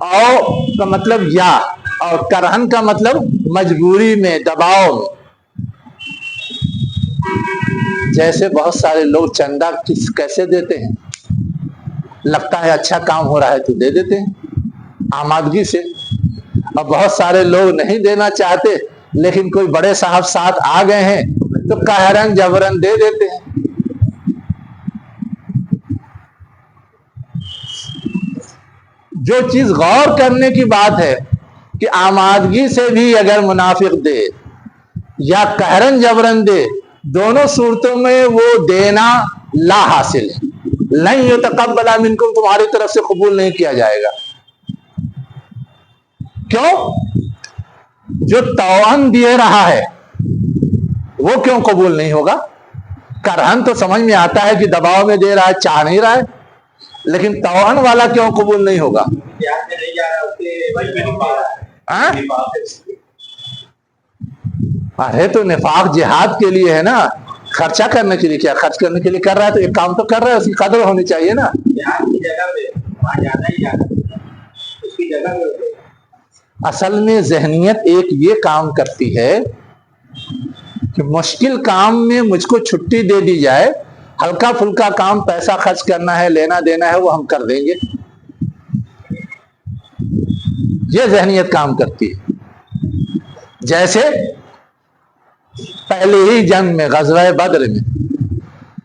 او کا مطلب یا، اور کرہن کا مطلب مجبوری میں، دباؤ میں. جیسے بہت سارے لوگ چندہ کیسے دیتے ہیں، لگتا ہے اچھا کام ہو رہا ہے تو دے دیتے ہیں آمادگی سے، اور بہت سارے لوگ نہیں دینا چاہتے لیکن کوئی بڑے صاحب ساتھ آ گئے ہیں تو قہرن جبرن دے دیتے ہیں. جو چیز غور کرنے کی بات ہے کہ آمادگی سے بھی اگر منافق دے یا قہرن جبرن دے، دونوں صورتوں میں وہ دینا لا حاصل ہے. لن یتقبل منکم، تمہاری طرف سے قبول نہیں کیا جائے گا. کیوں؟ جو طوعاً دے رہا ہے وہ کیوں قبول نہیں ہوگا؟ کرہن تو سمجھ میں آتا ہے کہ دباؤ میں دے رہا ہے، چاہ نہیں رہا ہے، لیکن طوعاً والا کیوں قبول نہیں ہوگا؟ ارے تو نفاق جہاد کے لیے ہے نا، خرچہ کرنے کے لیے. کیا خرچ کرنے کے لیے کر رہا ہے تو ایک کام تو کر رہا ہے، اس کی قدر ہونی چاہیے نا. اصل میں ذہنیت ایک یہ کام کرتی ہے کہ مشکل کام میں مجھ کو چھٹی دے دی جائے، ہلکا پھلکا کام پیسہ خرچ کرنا ہے، لینا دینا ہے، وہ ہم کر دیں گے. یہ ذہنیت کام کرتی ہے. جیسے پہلے ہی جنگ میں غزوہ بدر میں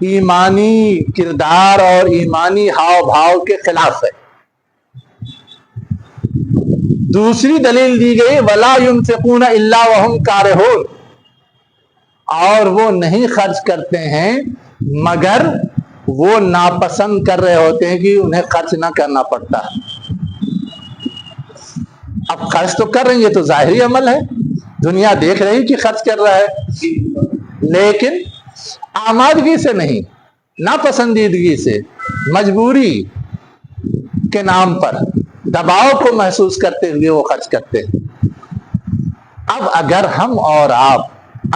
ایمانی کردار اور ایمانی ہاؤ بھاؤ کے خلاف ہے۔ دوسری دلیل دی گئی وَلَا يُنْفِقُونَ إِلَّا وَهُمْ كَارِهُونَ، اور وہ نہیں خرچ کرتے ہیں مگر وہ ناپسند کر رہے ہوتے ہیں کہ انہیں خرچ نہ کرنا پڑتا ہے۔ اب خرچ تو کر رہی ہے تو ظاہری عمل ہے، دنیا دیکھ رہی کہ خرچ کر رہا ہے، لیکن آمادگی سے نہیں، ناپسندیدگی سے، مجبوری کے نام پر دباؤ کو محسوس کرتے ہوئے وہ خرچ کرتے ہیں۔ اب اگر ہم اور آپ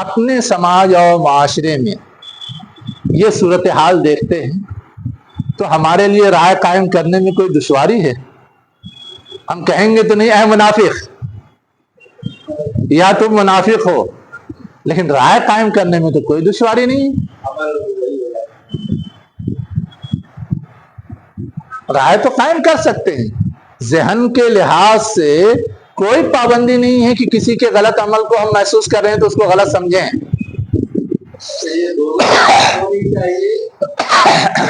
اپنے سماج اور معاشرے میں یہ صورتحال دیکھتے ہیں تو ہمارے لیے رائے قائم کرنے میں کوئی دشواری ہے؟ ہم کہیں گے تو نہیں اے منافق، یا تم منافق ہو، لیکن رائے قائم کرنے میں تو کوئی دشواری نہیں، رائے تو قائم کر سکتے ہیں۔ ذہن کے لحاظ سے کوئی پابندی نہیں ہے کہ کسی کے غلط عمل کو ہم محسوس کر رہے ہیں تو اس کو غلط سمجھیں۔ یہ دونوں ہونی چاہیے،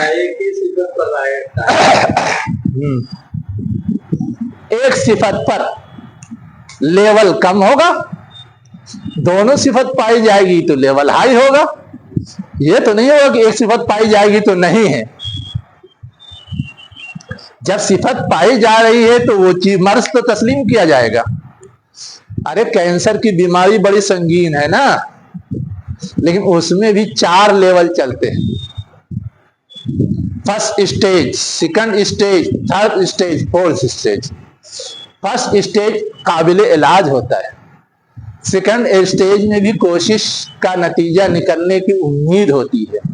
ایک ہی صفت پر رائے، ایک صفت پر لیول کم ہوگا، دونوں صفت پائی جائے گی تو لیول ہائی ہوگا۔ یہ تو نہیں ہوگا کہ ایک صفت پائی جائے گی تو نہیں ہے۔ جب صفت پائی جا رہی ہے تو وہ چیز مرض تو تسلیم کیا جائے گا۔ ارے کینسر کی بیماری بڑی سنگین ہے نا، لیکن اس میں بھی 4 لیول چلتے ہیں، first stage, second stage, third stage, fourth stage. First stage قابل علاج ہوتا ہے، سیکنڈ اسٹیج میں بھی کوشش کا نتیجہ نکلنے کی امید ہوتی ہے،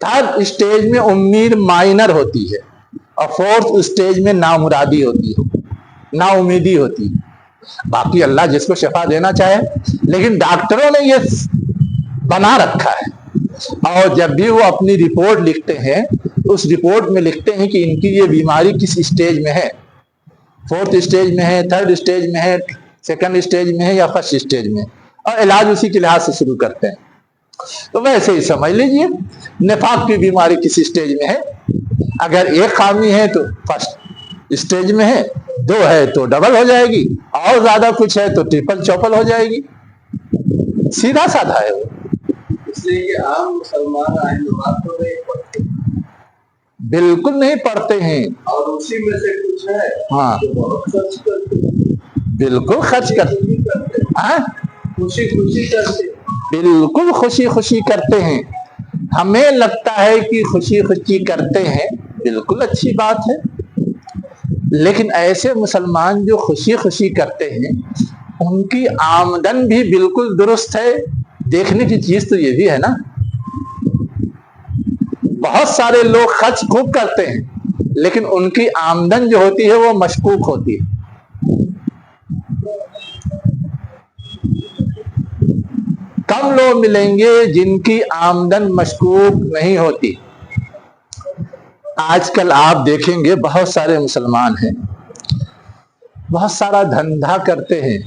تھرڈ اسٹیج میں امید مائنر ہوتی ہے، اور فورتھ اسٹیج میں نامرادی ہوتی ہے، نا امیدی ہوتی ہے۔ باقی اللہ جس کو شفا دینا چاہے، لیکن ڈاکٹروں نے یہ بنا رکھا ہے، اور جب بھی وہ اپنی رپورٹ لکھتے ہیں اس رپورٹ میں لکھتے ہیں کہ ان کی یہ بیماری کس اسٹیج میں ہے، فورتھ اسٹیج میں ہے، تھرڈ اسٹیج میں ہے، سیکنڈ اسٹیج میں ہے یا فرسٹ اسٹیج میں، اور علاج اسی کے لحاظ سے شروع کرتے ہیں۔ تو ویسے ہی سمجھ لیجئے نفاق کی بیماری کس اسٹیج میں ہے، اگر ایک خامی ہے تو فرسٹ اسٹیج میں ہے، 2 ہے تو ڈبل ہو جائے گی، اور زیادہ کچھ ہے تو ٹرپل چوپل ہو جائے گی۔ سیدھا سادھا ہے وہ۔ اس لیے یہ عام مسلمان آئے نماز تو نہیں پڑھتے، بالکل نہیں پڑھتے ہیں، اور اسی میں سے کچھ ہے ہاں جو بہت خرچ کرتے، بالکل خرچ کرتے، ہاں خوشی خوشی کرتے، بالکل خوشی خوشی کرتے ہیں۔ ہمیں لگتا ہے کہ خوشی خوشی کرتے ہیں، بالکل اچھی بات ہے، لیکن ایسے مسلمان جو خوشی خوشی کرتے ہیں ان کی آمدن بھی بالکل درست ہے۔ دیکھنے کی چیز تو یہ بھی ہے نا، بہت سارے لوگ خرچ خوب کرتے ہیں لیکن ان کی آمدن جو ہوتی ہے وہ مشکوک ہوتی ہے۔ کم لوگ ملیں گے جن کی آمدن مشکوک نہیں ہوتی۔ آج کل آپ دیکھیں گے بہت سارے مسلمان ہیں، بہت سارا دھندا کرتے ہیں۔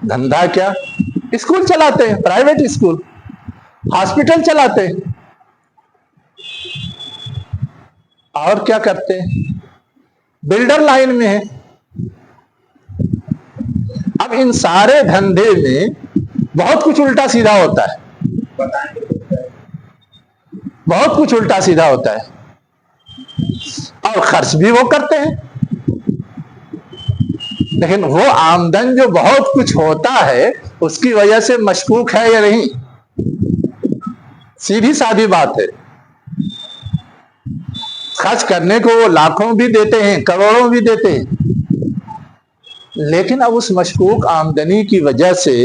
دھندا کیا؟ اسکول چلاتے ہیں، پرائیویٹ اسکول، ہاسپٹل چلاتے ہیں، اور کیا کرتے ہیں؟ بلڈر لائن میں ہے۔ اب ان سارے دھندے میں بہت کچھ الٹا سیدھا ہوتا ہے، بہت کچھ الٹا سیدھا ہوتا ہے، اور خرچ بھی وہ کرتے ہیں، لیکن وہ آمدن جو بہت کچھ ہوتا ہے اس کی وجہ سے مشکوک ہے یا نہیں؟ سیدھی سادھی بات ہے۔ خرچ کرنے کو وہ لاکھوں بھی دیتے ہیں، کروڑوں بھی دیتے ہیں، لیکن اب اس مشکوک آمدنی کی وجہ سے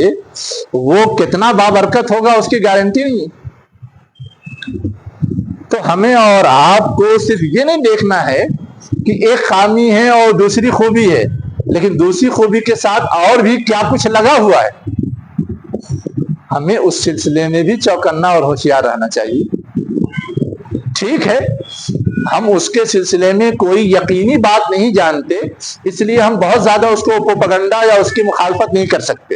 وہ کتنا بابرکت ہوگا اس کی گارنٹی نہیں۔ تو ہمیں اور آپ کو صرف یہ نہیں دیکھنا ہے کہ ایک خامی ہے اور دوسری خوبی ہے، لیکن دوسری خوبی کے ساتھ اور بھی کیا کچھ لگا ہوا ہے۔ ہمیں اس سلسلے میں بھی چوکنا اور ہوشیار رہنا چاہیے۔ ٹھیک ہے، ہم اس کے سلسلے میں کوئی یقینی بات نہیں جانتے، اس لیے ہم بہت زیادہ اس کو پروپیگنڈا یا اس کی مخالفت نہیں کر سکتے،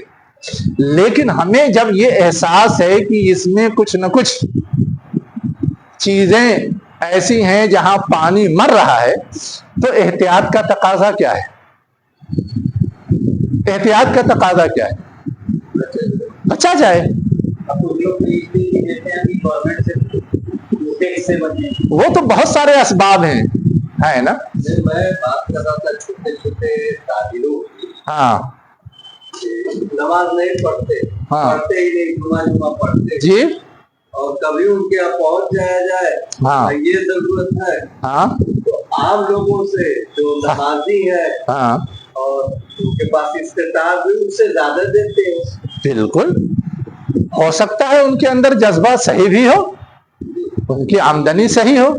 لیکن ہمیں جب یہ احساس ہے کہ اس میں کچھ نہ کچھ چیزیں ایسی ہیں جہاں پانی مر رہا ہے تو احتیاط کا تقاضا کیا ہے؟ احتیاط کا تقاضا کیا ہے؟ بچا جائے۔ وہ تو بہت سارے اسباب ہیں، ہے نا؟ میں بات کر رہا تھا چھوٹے چھوٹے تاجروں کی، ہاں نماز نہیں پڑھتے، پڑھتے ہی نہیں، جمعہ پڑھتے جی، اور کبھی ان کے یہاں پہنچ جایا جائے، یہ ضرورت ہے تو عام لوگوں سے جو نمازی ہے اور ان کے پاس استطاعت بھی ان سے زیادہ دیتے ہیں۔ بالکل ہو سکتا ہے ان کے اندر جذبہ صحیح بھی ہو، ان کی آمدنی صحیح ہو،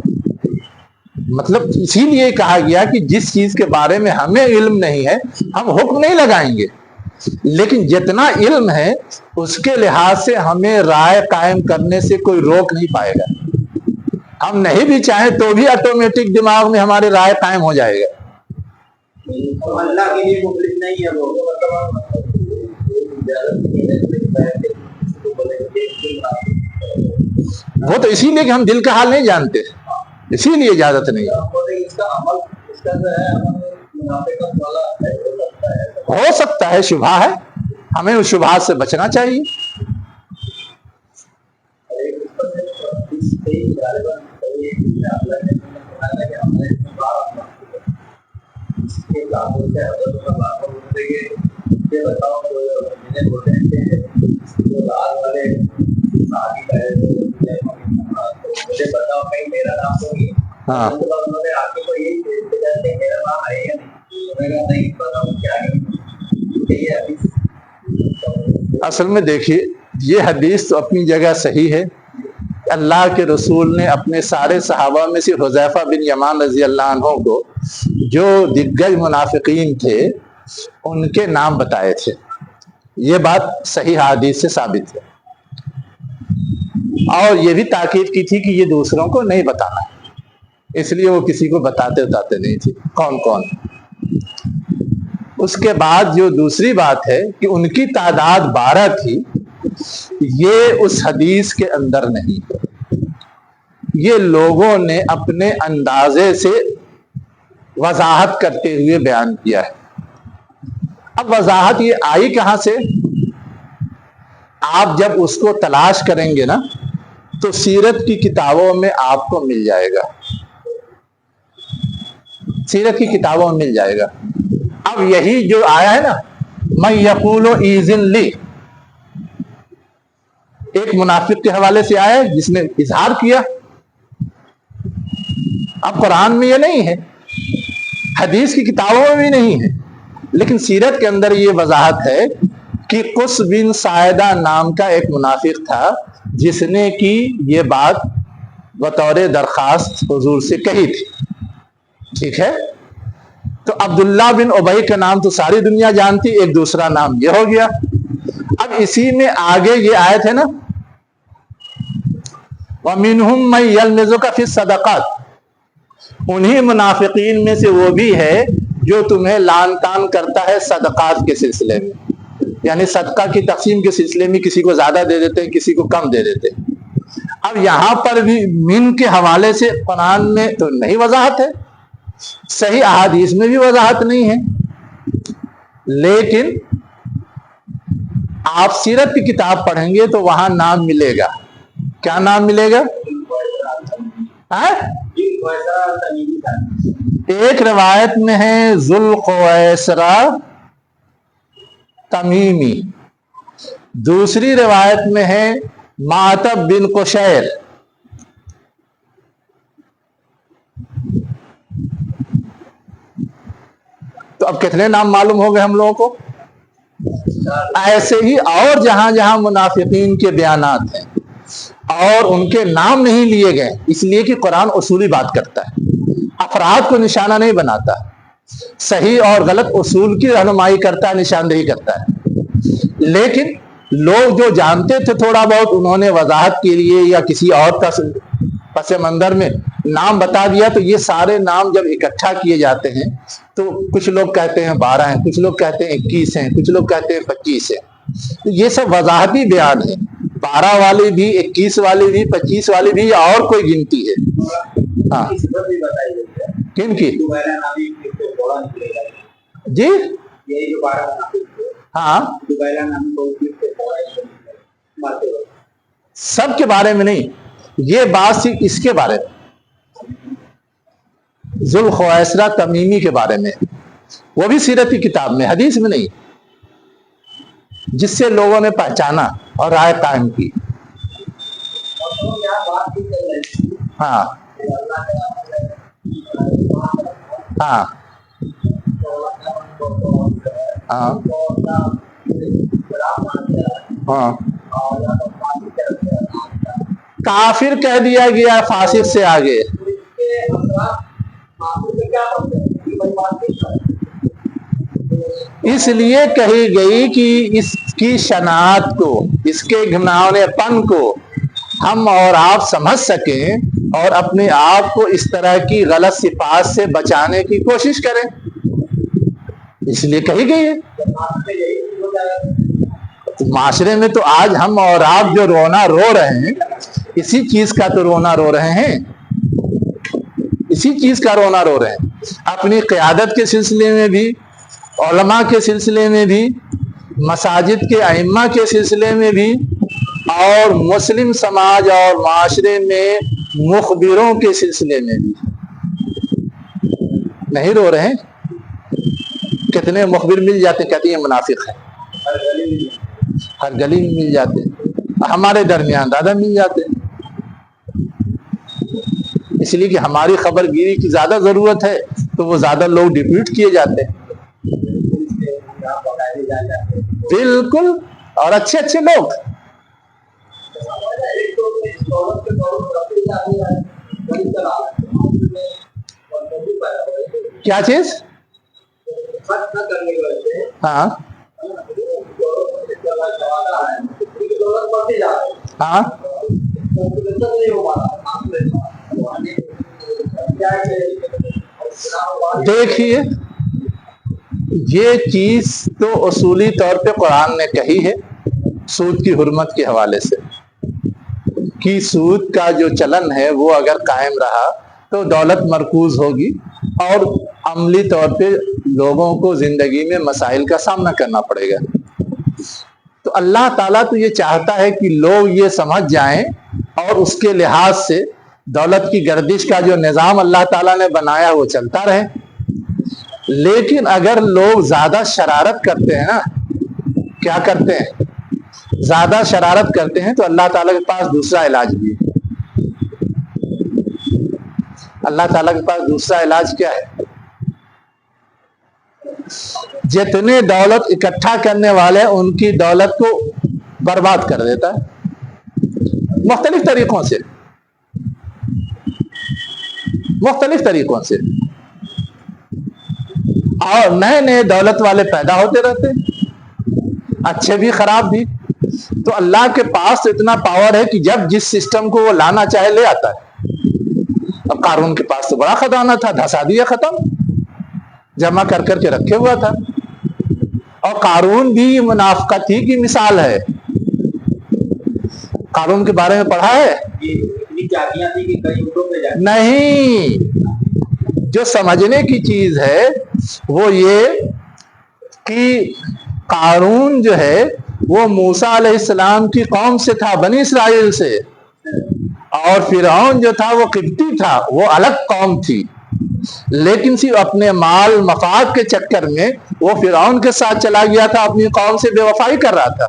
مطلب اسی لیے کہا گیا کہ جس چیز کے بارے میں ہمیں علم نہیں ہے ہم حکم نہیں لگائیں گے، لیکن جتنا علم ہے اس کے لحاظ سے ہمیں رائے قائم کرنے سے کوئی روک نہیں پائے گا۔ ہم نہیں بھی چاہیں تو بھی آٹومیٹک دماغ میں ہماری رائے قائم ہو جائے گا۔ اللہ کے لیے مخلص نہیں ہے وہ تو اسی لیے کہ ہم دل کا حال نہیں جانتے، اسی لیے اجازت نہیں ہو سکتا ہے، شبہ ہے، ہمیں اس شبہات سے بچنا چاہیے۔ ہاں اصل میں دیکھیے یہ حدیث تو اپنی جگہ صحیح ہے، اللہ کے رسول نے اپنے سارے صحابہ میں سے حذیفہ بن یمان رضی اللہ عنہ کو جو دگج منافقین تھے ان کے نام بتائے تھے، یہ بات صحیح حدیث سے ثابت ہے، اور یہ بھی تاکید کی تھی کہ یہ دوسروں کو نہیں بتانا، اس لیے وہ کسی کو بتاتے نہیں تھے کون کون۔ اس کے بعد جو دوسری بات ہے کہ ان کی تعداد 12 تھی، یہ اس حدیث کے اندر نہیں، یہ لوگوں نے اپنے اندازے سے وضاحت کرتے ہوئے بیان کیا ہے۔ اب وضاحت یہ آئی کہاں سے؟ آپ جب اس کو تلاش کریں گے نا تو سیرت کی کتابوں میں آپ کو مل جائے گا، سیرت کی کتابوں میں مل جائے گا۔ اب یہی جو آیا ہے نا میں یقول ایذن لی، ایک منافق کے حوالے سے آیا ہے جس نے اظہار کیا، اب قرآن میں یہ نہیں ہے، حدیث کی کتابوں میں بھی نہیں ہے، لیکن سیرت کے اندر یہ وضاحت ہے کہ قس بن ساعدہ نام کا ایک منافق تھا جس نے کی یہ بات بطور درخواست حضور سے کہی تھی، ٹھیک ہے؟ تو عبداللہ بن ابی کا نام تو ساری دنیا جانتی، ایک دوسرا نام یہ ہو گیا۔ اب اسی میں آگے یہ آیت ہے نا وَمِنْهُمْ مَنْ يَلْمِزُكَ فِي الصَّدَقَاتِ، انہی منافقین میں سے وہ بھی ہے جو تمہیں لان تان کرتا ہے صدقات کے سلسلے میں، یعنی صدقہ کی تقسیم کے سلسلے میں کسی کو زیادہ دے دیتے ہیں کسی کو کم دے دیتے ہیں۔ اب یہاں پر بھی من کے حوالے سے قرآن میں تو نہیں وضاحت ہے، صحیح احادیث میں بھی وضاحت نہیں ہے، لیکن آپ سیرت کی کتاب پڑھیں گے تو وہاں نام ملے گا۔ کیا نام ملے گا؟ ایک روایت میں ہے ذوالخویسرہ تمیمی، دوسری روایت میں ہے معتب بن قشیر۔ تو اب کتنے نام معلوم ہو گئے ہم لوگوں کو؟ ایسے ہی اور جہاں جہاں منافقین کے بیانات ہیں اور ان کے نام نہیں لیے گئے، اس لیے کہ قرآن اصولی بات کرتا ہے، افراد کو نشانہ نہیں بناتا، صحیح اور غلط اصول کی رہنمائی کرتا ہے، نشاندہی کرتا ہے، لیکن لوگ جو جانتے تھے تھوڑا بہت انہوں نے وضاحت کے لیے یا کسی اور پس منظر میں نام بتا دیا، تو یہ سارے نام جب اکٹھا کیے جاتے ہیں تو کچھ لوگ کہتے ہیں 12 ہیں، کچھ لوگ کہتے ہیں 21 ہیں، کچھ لوگ کہتے ہیں 25 ہیں، یہ سب وضاحتی بیان ہے، 12 والی بھی، 21 والی بھی، 25 والی بھی، اور کوئی گنتی ہے؟ ہاں کن کی؟ جی ہاں سب کے بارے میں نہیں، یہ بات صرف اس کے بارے میں، ذوالخویسرہ تمیمی کے بارے میں، وہ بھی سیرت کی کتاب میں، حدیث میں نہیں، جس سے لوگوں نے پہچانا اور رائے قائم کی۔ ہاں ہاں ہاں ہاں کافر کہہ دیا گیا فاسق سے آگے۔ اس لیے کہی گئی کہ اس کی شناعت کو، اس کے گھناونے پن کو ہم اور آپ سمجھ سکیں اور اپنے آپ کو اس طرح کی غلط صفات سے بچانے کی کوشش کریں، اس لیے کہی گئی ہے۔ معاشرے میں تو آج ہم اور آپ جو رونا رو رہے ہیں، اسی چیز کا تو رونا رو رہے ہیں، اسی چیز کا رونا رو رہے ہیں، اپنی قیادت کے سلسلے میں بھی، علماء کے سلسلے میں بھی، مساجد کے ائمہ کے سلسلے میں بھی، اور مسلم سماج اور معاشرے میں مخبروں کے سلسلے میں بھی نہیں رو رہے ہیں۔ کتنے مخبر مل جاتے کہتے ہیں منافق ہیں، ہر گلی میں مل جاتے ہیں، ہمارے درمیان دادا مل جاتے ہیں، اس لیے کہ ہماری خبر گیری کی زیادہ ضرورت ہے تو وہ زیادہ لوگ ڈپیوٹ کیے جاتے ہیں، بالکل، اور اچھے اچھے لوگ۔ کیا چیز؟ ہاں ہاں دیکھیے، یہ چیز تو اصولی طور پہ قرآن نے کہی ہے سود کی حرمت کے حوالے سے، کہ سود کا جو چلن ہے وہ اگر قائم رہا تو دولت مرکوز ہوگی اور عملی طور پہ لوگوں کو زندگی میں مسائل کا سامنا کرنا پڑے گا۔ تو اللہ تعالیٰ تو یہ چاہتا ہے کہ لوگ یہ سمجھ جائیں اور اس کے لحاظ سے دولت کی گردش کا جو نظام اللہ تعالیٰ نے بنایا وہ چلتا رہے، لیکن اگر لوگ زیادہ شرارت کرتے ہیں نا، کیا کرتے ہیں، زیادہ شرارت کرتے ہیں، تو اللہ تعالیٰ کے پاس دوسرا علاج بھی ہے۔ اللہ تعالیٰ کے پاس دوسرا علاج کیا ہے؟ جتنے دولت اکٹھا کرنے والے ان کی دولت کو برباد کر دیتا ہے، مختلف طریقوں سے، مختلف طریقوں سے، اور نئے نئے دولت والے پیدا ہوتے رہتے ہیں، اچھے بھی خراب بھی۔ تو اللہ کے پاس اتنا پاور ہے کہ جب جس سسٹم کو وہ لانا چاہے لے آتا ہے۔ اب قارون کے پاس تو بڑا خزانہ تھا، دھسا دیا، ختم، جمع کر کر کے رکھے ہوا تھا، اور قارون بھی منافقت ہی کی مثال ہے۔ قارون کے بارے میں پڑھا ہے؟ نہیں، جو سمجھنے کی چیز ہے وہ یہ کہ قارون جو ہے وہ موسیٰ علیہ السلام کی قوم سے تھا، بنی اسرائیل سے، اور فرعون جو تھا وہ قبطی تھا، وہ الگ قوم تھی، لیکن صرف اپنے مال مفاد کے چکر میں وہ فرعون کے ساتھ چلا گیا تھا، اپنی قوم سے بے وفائی کر رہا تھا۔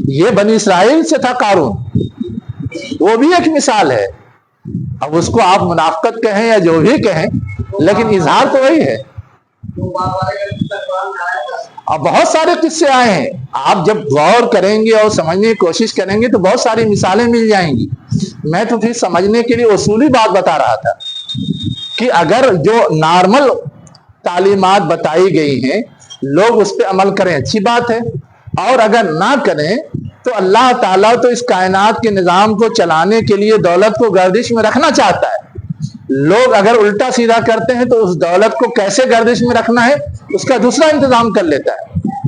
یہ بنی اسرائیل سے تھا قارون، وہ بھی ایک مثال ہے۔ اب اس کو آپ منافقت کہیں یا جو بھی کہیں، لیکن اظہار تو وہی ہے۔ اب بہت سارے قصے آئے ہیں، آپ جب غور کریں گے اور سمجھنے کی کوشش کریں گے تو بہت ساری مثالیں مل جائیں گی۔ میں تو پھر سمجھنے کے لیے اصولی بات بتا رہا تھا کہ اگر جو نارمل تعلیمات بتائی گئی ہیں لوگ اس پہ عمل کریں، اچھی بات ہے، اور اگر نہ کریں تو اللہ تعالیٰ تو اس کائنات کے نظام کو چلانے کے لیے دولت کو گردش میں رکھنا چاہتا ہے۔ لوگ اگر الٹا سیدھا کرتے ہیں تو اس دولت کو کیسے گردش میں رکھنا ہے اس کا دوسرا انتظام کر لیتا ہے۔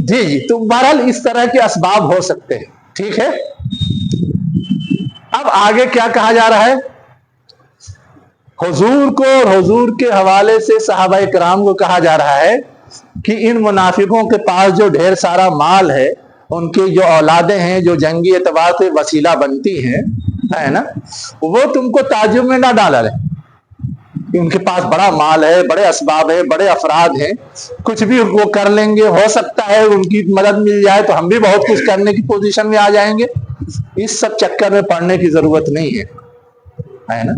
جی جی، تو بہرحال اس طرح کے اسباب ہو سکتے ہیں، ٹھیک ہے۔ اب آگے کیا کہا جا رہا ہے؟ حضور کو اور حضور کے حوالے سے صحابہ کرام کو کہا جا رہا ہے کہ ان منافقوں کے پاس جو ڈھیر سارا مال ہے، ان کی جو اولادیں ہیں جو جنگی اعتبار سے وسیلہ بنتی ہیں، ہے نا، وہ تم کو تعجب میں نہ ڈالا رہے کہ ان کے پاس بڑا مال ہے، بڑے اسباب ہیں، بڑے افراد ہیں، کچھ بھی وہ کر لیں گے، ہو سکتا ہے ان کی مدد مل جائے تو ہم بھی بہت کچھ کرنے کی پوزیشن میں آ جائیں گے۔ اس سب چکر میں پڑنے کی ضرورت نہیں ہے نا۔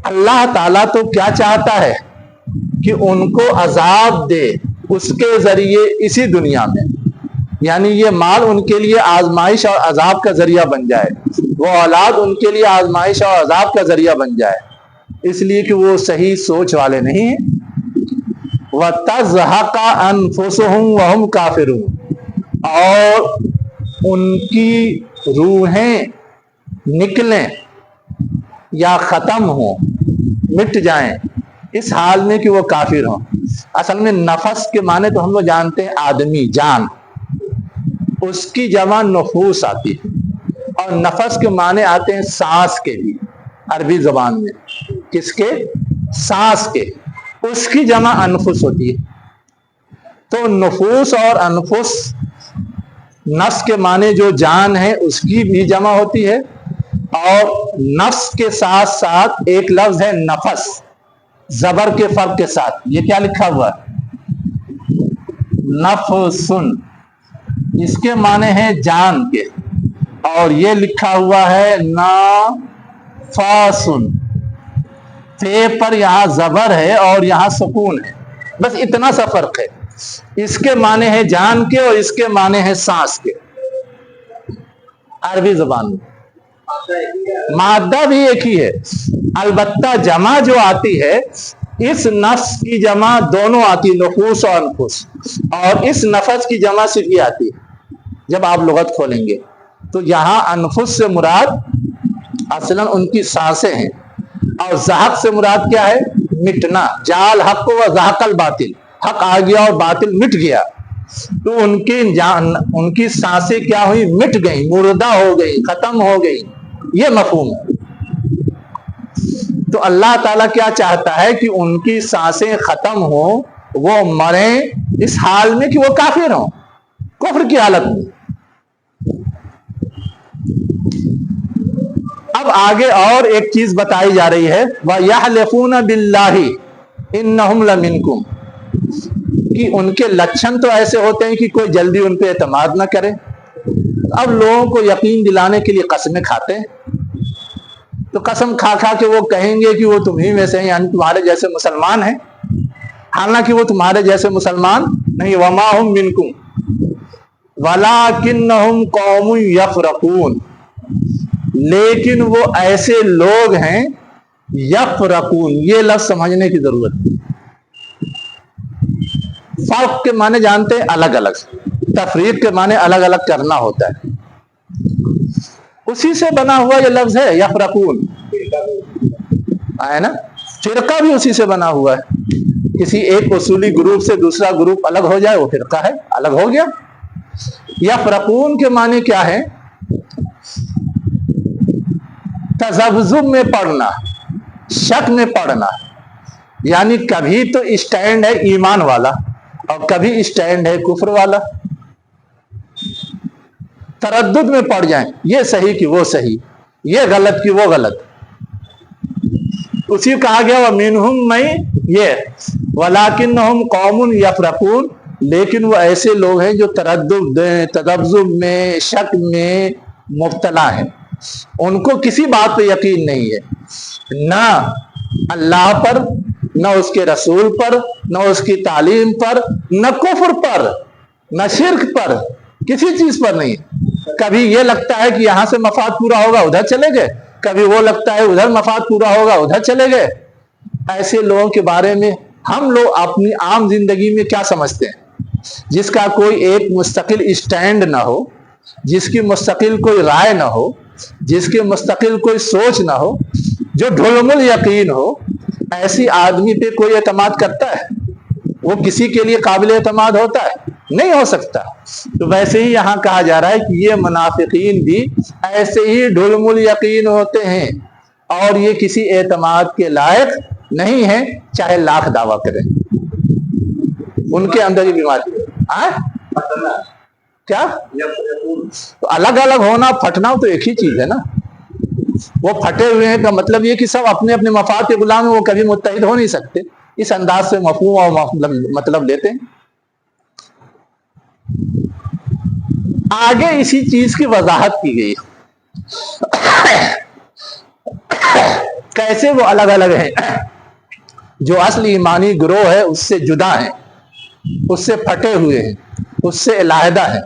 اللہ تعالیٰ تو کیا چاہتا ہے کہ ان کو عذاب دے اس کے ذریعے اسی دنیا میں، یعنی یہ مال ان کے لیے آزمائش اور عذاب کا ذریعہ بن جائے، وہ اولاد ان کے لیے آزمائش اور عذاب کا ذریعہ بن جائے، اس لیے کہ وہ صحیح سوچ والے نہیں ہیں۔ وَتَزْهَقَ أَنفُسُهُمْ وَهُمْ كَافِرُونَ، اور ان کی روحیں نکلیں یا ختم ہوں، مٹ جائیں اس حال میں کہ وہ کافر ہوں۔ اصل میں نفس کے معنی تو ہم لوگ جانتے ہیں آدمی، جان، اس کی جمع نفوس آتی ہے، اور نفس کے معنی آتے ہیں سانس کے بھی، عربی زبان میں کس کے؟ سانس کے، اس کی جمع انفس ہوتی ہے۔ تو نفوس اور انفس، نفس کے معنی جو جان ہے اس کی بھی جمع ہوتی ہے، اور نفس کے ساتھ ساتھ ایک لفظ ہے نفس، زبر کے فرق کے ساتھ۔ یہ کیا لکھا ہوا ہے؟ نفسن، اس کے معنی ہے جان کے، اور یہ لکھا ہوا ہے نفاسن، فے پر یہاں زبر ہے اور یہاں سکون ہے، بس اتنا سا فرق ہے۔ اس کے معنی ہے جان کے اور اس کے معنی ہے سانس کے، عربی زبان میں مادہ بھی ایک ہی ہے، البتہ جمع جو آتی ہے اس نفس کی جمع دونوں آتی، نفوس اور انفس، اور اس نفس کی جمع صرف یہ آتی ہے جب آپ لغت کھولیں گے تو یہاں انفس سے مراد اصلاً ان کی سانسیں ہیں، اور زہق سے مراد کیا ہے؟ مٹنا، جال حق و زہق الباطل، حق آ گیا اور باطل مٹ گیا، تو ان کی سانسیں کیا ہوئی؟ مٹ گئی، مردہ ہو گئی، ختم ہو گئی، یہ مفہوم ہے۔ تو اللہ تعالیٰ کیا چاہتا ہے کہ ان کی سانسیں ختم ہوں، وہ مریں اس حال میں کہ وہ کافر ہوں، کفر کی حالت میں۔ اب آگے اور ایک چیز بتائی جا رہی ہے، وَيَحْلِفُونَ بِاللَّهِ إِنَّهُمْ لَمِنْكُمْ، کہ ان کے لچھن تو ایسے ہوتے ہیں کہ کوئی جلدی ان پہ اعتماد نہ کرے۔ اب لوگوں کو یقین دلانے کے لیے قسمیں کھاتے ہیں، تو قسم کھا کھا کے وہ کہیں گے کہ وہ تمہیں میں سے ہیں، یعنی تمہارے جیسے مسلمان ہیں، حالانکہ وہ تمہارے جیسے مسلمان نہیں۔ وَمَا هُمْ مِنْكُمْ وَلَكِنَّهُمْ قَوْمٌ يَفْرَقُونَ، لیکن وہ ایسے لوگ ہیں، یفرقون، یہ لفظ سمجھنے کی ضرورت ہے۔ فرق کے معنی جانتے ہیں الگ الگ، تفریق کے معنی الگ الگ کرنا ہوتا ہے، اسی سے بنا ہوا یہ لفظ ہے یفرقون، ہے نا، فرقہ بھی اسی سے بنا ہوا ہے، کسی ایک اصولی گروپ سے دوسرا گروپ الگ ہو جائے وہ فرقہ ہے، الگ ہو گیا۔ یفرقون کے معنی کیا ہے؟ تذبذب میں پڑھنا، شک میں پڑھنا، یعنی کبھی تو اسٹینڈ ہے ایمان والا اور کبھی اسٹینڈ ہے کفر والا، تردد میں پڑ جائیں، یہ صحیح کہ وہ صحیح، یہ غلط کہ وہ غلط۔ اسی کہا گیا وَمِنْهُمْ مَن یہ وَلَكِنَّهُمْ قَوْمٌ يَفْرَقُونَ، لیکن وہ ایسے لوگ ہیں جو تردد، تذبذب میں، شک میں مبتلا ہیں، ان کو کسی بات پہ یقین نہیں ہے، نہ اللہ پر، نہ اس کے رسول پر، نہ اس کی تعلیم پر، نہ کفر پر، نہ شرک پر، کسی چیز پر نہیں۔ کبھی یہ لگتا ہے کہ یہاں سے مفاد پورا ہوگا ادھر چلے گئے، کبھی وہ لگتا ہے ادھر مفاد پورا ہوگا ادھر چلے گئے۔ ایسے لوگوں کے بارے میں ہم لوگ اپنی عام زندگی میں کیا سمجھتے ہیں؟ جس کا کوئی ایک مستقل اسٹینڈ نہ ہو، جس کی مستقل کوئی رائے نہ ہو، جس کی مستقل کوئی سوچ نہ ہو، جو ڈھلمل یقین ہو، ایسی آدمی پہ کوئی اعتماد کرتا ہے؟ وہ کسی کے لیے قابل اعتماد ہوتا ہے؟ نہیں ہو سکتا۔ تو ویسے ہی یہاں کہا جا رہا ہے کہ یہ منافقین بھی ایسے ہی ڈھلمل یقین ہوتے ہیں اور یہ کسی اعتماد کے لائق نہیں ہے، چاہے لاکھ دعویٰ کریں، ان کے اندر یہ بیماری کیا؟ تو الگ الگ ہونا پھٹنا تو ایک ہی چیز ہے نا۔ وہ پھٹے ہوئے ہیں کا مطلب یہ کہ سب اپنے اپنے مفاد کے غلام ہیں، وہ کبھی متحد ہو نہیں سکتے، اس انداز سے مفہوم اور مطلب لیتے ہیں۔ آگے اسی چیز کی وضاحت کی گئی، کیسے وہ الگ الگ ہیں، جو اصل ایمانی گروہ ہے اس سے جدا ہیں، اس سے پھٹے ہوئے ہیں، اس سے علیحدہ ہیں،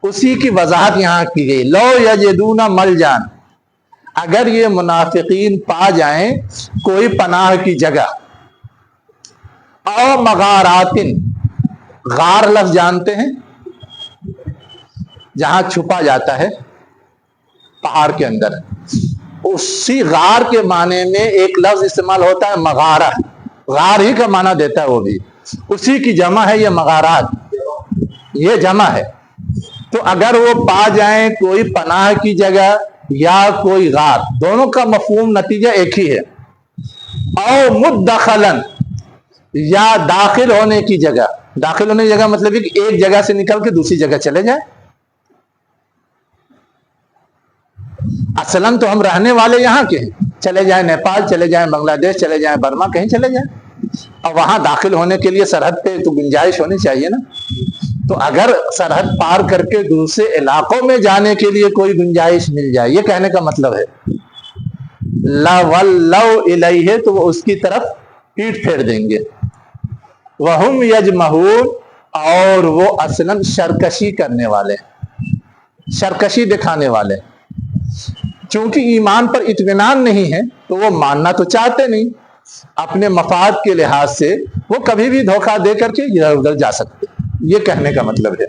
اسی کی وضاحت یہاں کی گئی۔ لو یجدون ملجان، اگر یہ منافقین پا جائیں کوئی پناہ کی جگہ، او مغاراتن، غار لفظ جانتے ہیں جہاں چھپا جاتا ہے پہاڑ کے اندر، اسی غار کے معنی میں ایک لفظ استعمال ہوتا ہے مغارہ، غار ہی کا معنی دیتا ہے وہ بھی، اسی کی جمع ہے یہ مغارات، یہ جمع ہے۔ تو اگر وہ پا جائیں کوئی پناہ کی جگہ یا کوئی غار، دونوں کا مفہوم نتیجہ ایک ہی ہے۔ او مدخلن، یا داخل ہونے کی جگہ، داخل ہونے کی جگہ مطلب ہے کہ ایک جگہ سے نکل کے دوسری جگہ چلے جائیں۔ اصلاً تو ہم رہنے والے یہاں کے ہیں، چلے جائیں نیپال، چلے جائیں بنگلہ دیش، چلے جائیں برما، کہیں چلے جائیں، اور وہاں داخل ہونے کے لیے سرحد پہ تو گنجائش ہونی چاہیے نا۔ تو اگر سرحد پار کر کے دوسرے علاقوں میں جانے کے لیے کوئی گنجائش مل جائے، یہ کہنے کا مطلب ہے لَوَلَّوْا إِلَيْهِ، تو وہ اس کی طرف پیٹ پھیر دیں گے۔ وَهُمْ يَجْمَحُونَ، اور وہ اصلاً شرکشی کرنے والے، شرکشی دکھانے والے، چونکہ ایمان پر اطمینان نہیں ہے تو وہ ماننا تو چاہتے نہیں، اپنے مفاد کے لحاظ سے وہ کبھی بھی دھوکہ دے کر کے ادھر ادھر جا سکتے، یہ کہنے کا مطلب ہے۔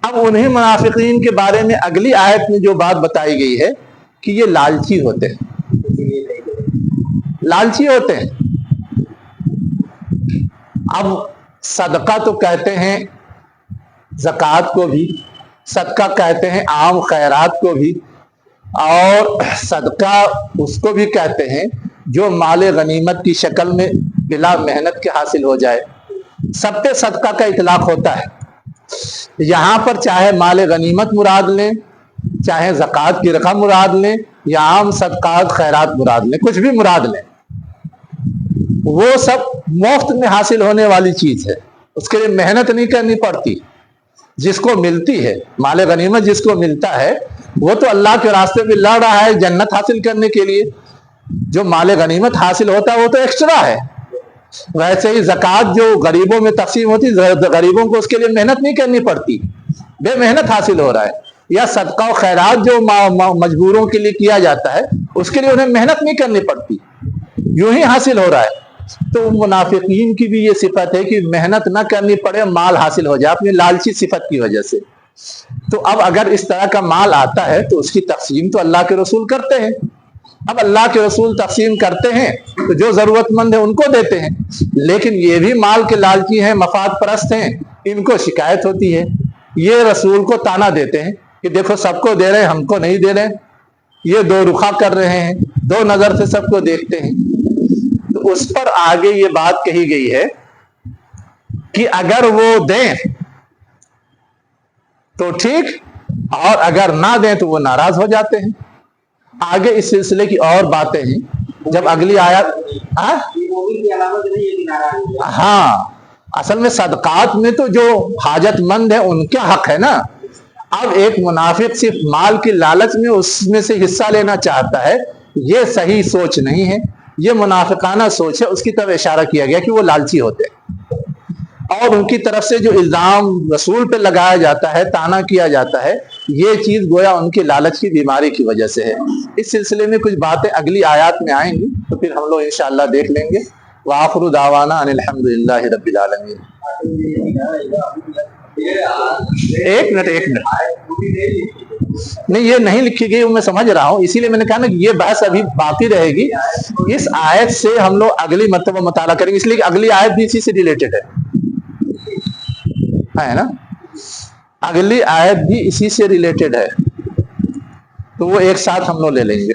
اب انہیں منافقین کے بارے میں اگلی آیت میں جو بات بتائی گئی ہے کہ یہ لالچی ہوتے ہیں، لالچی ہوتے ہیں۔ اب صدقہ تو کہتے ہیں زکوٰۃ کو بھی، صدقہ کہتے ہیں عام خیرات کو بھی، اور صدقہ اس کو بھی کہتے ہیں جو مال غنیمت کی شکل میں بلا محنت کے حاصل ہو جائے، سب پہ صدقہ کا اطلاق ہوتا ہے۔ یہاں پر چاہے مال غنیمت مراد لیں، چاہے زکوٰۃ کی رقم مراد لیں، یا عام صدقات خیرات مراد لیں، کچھ بھی مراد لیں، وہ سب مفت میں حاصل ہونے والی چیز ہے، اس کے لیے محنت نہیں کرنی پڑتی۔ جس کو ملتی ہے مال غنیمت، جس کو ملتا ہے وہ تو اللہ کے راستے میں لڑ رہا ہے جنت حاصل کرنے کے لیے، جو مال غنیمت حاصل ہوتا ہے وہ تو ایکسٹرا ہے۔ ویسے ہی زکوٰۃ جو غریبوں میں تقسیم ہوتی ہے، غریبوں کو اس کے لیے محنت نہیں کرنی پڑتی، بے محنت حاصل ہو رہا ہے۔ یا صدقہ و خیرات جو مجبوروں کے لیے کیا جاتا ہے، اس کے لیے انہیں محنت نہیں کرنی پڑتی، یوں ہی حاصل ہو رہا ہے۔ تو منافقین کی بھی یہ صفت ہے کہ محنت نہ کرنی پڑے، مال حاصل ہو جائے اپنی لالچی صفت کی وجہ سے۔ تو اب اگر اس طرح کا مال آتا ہے تو اس کی تقسیم تو اللہ کے رسول کرتے ہیں۔ اب اللہ کے رسول تقسیم کرتے ہیں تو جو ضرورت مند ہے ان کو دیتے ہیں، لیکن یہ بھی مال کے لالچی ہیں، مفاد پرست ہیں، ان کو شکایت ہوتی ہے، یہ رسول کو تانا دیتے ہیں کہ دیکھو سب کو دے رہے ہیں، ہم کو نہیں دے رہے، یہ دو رخا کر رہے ہیں، دو نظر سے سب کو دیکھتے ہیں۔ تو اس پر آگے یہ بات کہی گئی ہے کہ اگر وہ دیں تو ٹھیک، اور اگر نہ دیں تو وہ ناراض ہو جاتے ہیں۔ آگے اس سلسلے کی اور باتیں ہیں جب اگلی آیت، ہاں اصل میں صدقات میں تو جو حاجت مند ہے ان کا حق ہے نا۔ اب ایک منافق صرف مال کی لالچ میں اس میں سے حصہ لینا چاہتا ہے، یہ صحیح سوچ نہیں ہے، یہ منافقانہ سوچ ہے، اس کی طرف اشارہ کیا گیا کہ وہ لالچی ہوتے ہیں۔ اور ان کی طرف سے جو الزام رسول پہ لگایا جاتا ہے، تانا کیا جاتا ہے، یہ چیز گویا ان کی لالچ کی بیماری کی وجہ سے ہے۔ اس سلسلے میں کچھ باتیں اگلی آیات میں آئیں گی تو پھر ہم لوگ انشاءاللہ دیکھ لیں گے۔ وآخر دعوانا ان الحمدللہ رب العالمین۔ ایک منٹ نہیں یہ نہیں لکھی گئی، وہ میں سمجھ رہا ہوں، اسی لیے میں نے کہا نا کہ یہ بحث ابھی باقی رہے گی. اس آیت سے ہم لوگ اگلی مرتبہ مطالعہ کریں گے، اس لیے کہ اگلی آیت بھی اسی سے ریلیٹڈ ہے نا، اگلی آیت بھی اسی سے ریلیٹڈ ہے، تو وہ ایک ساتھ ہم لوگ لے لیں گے.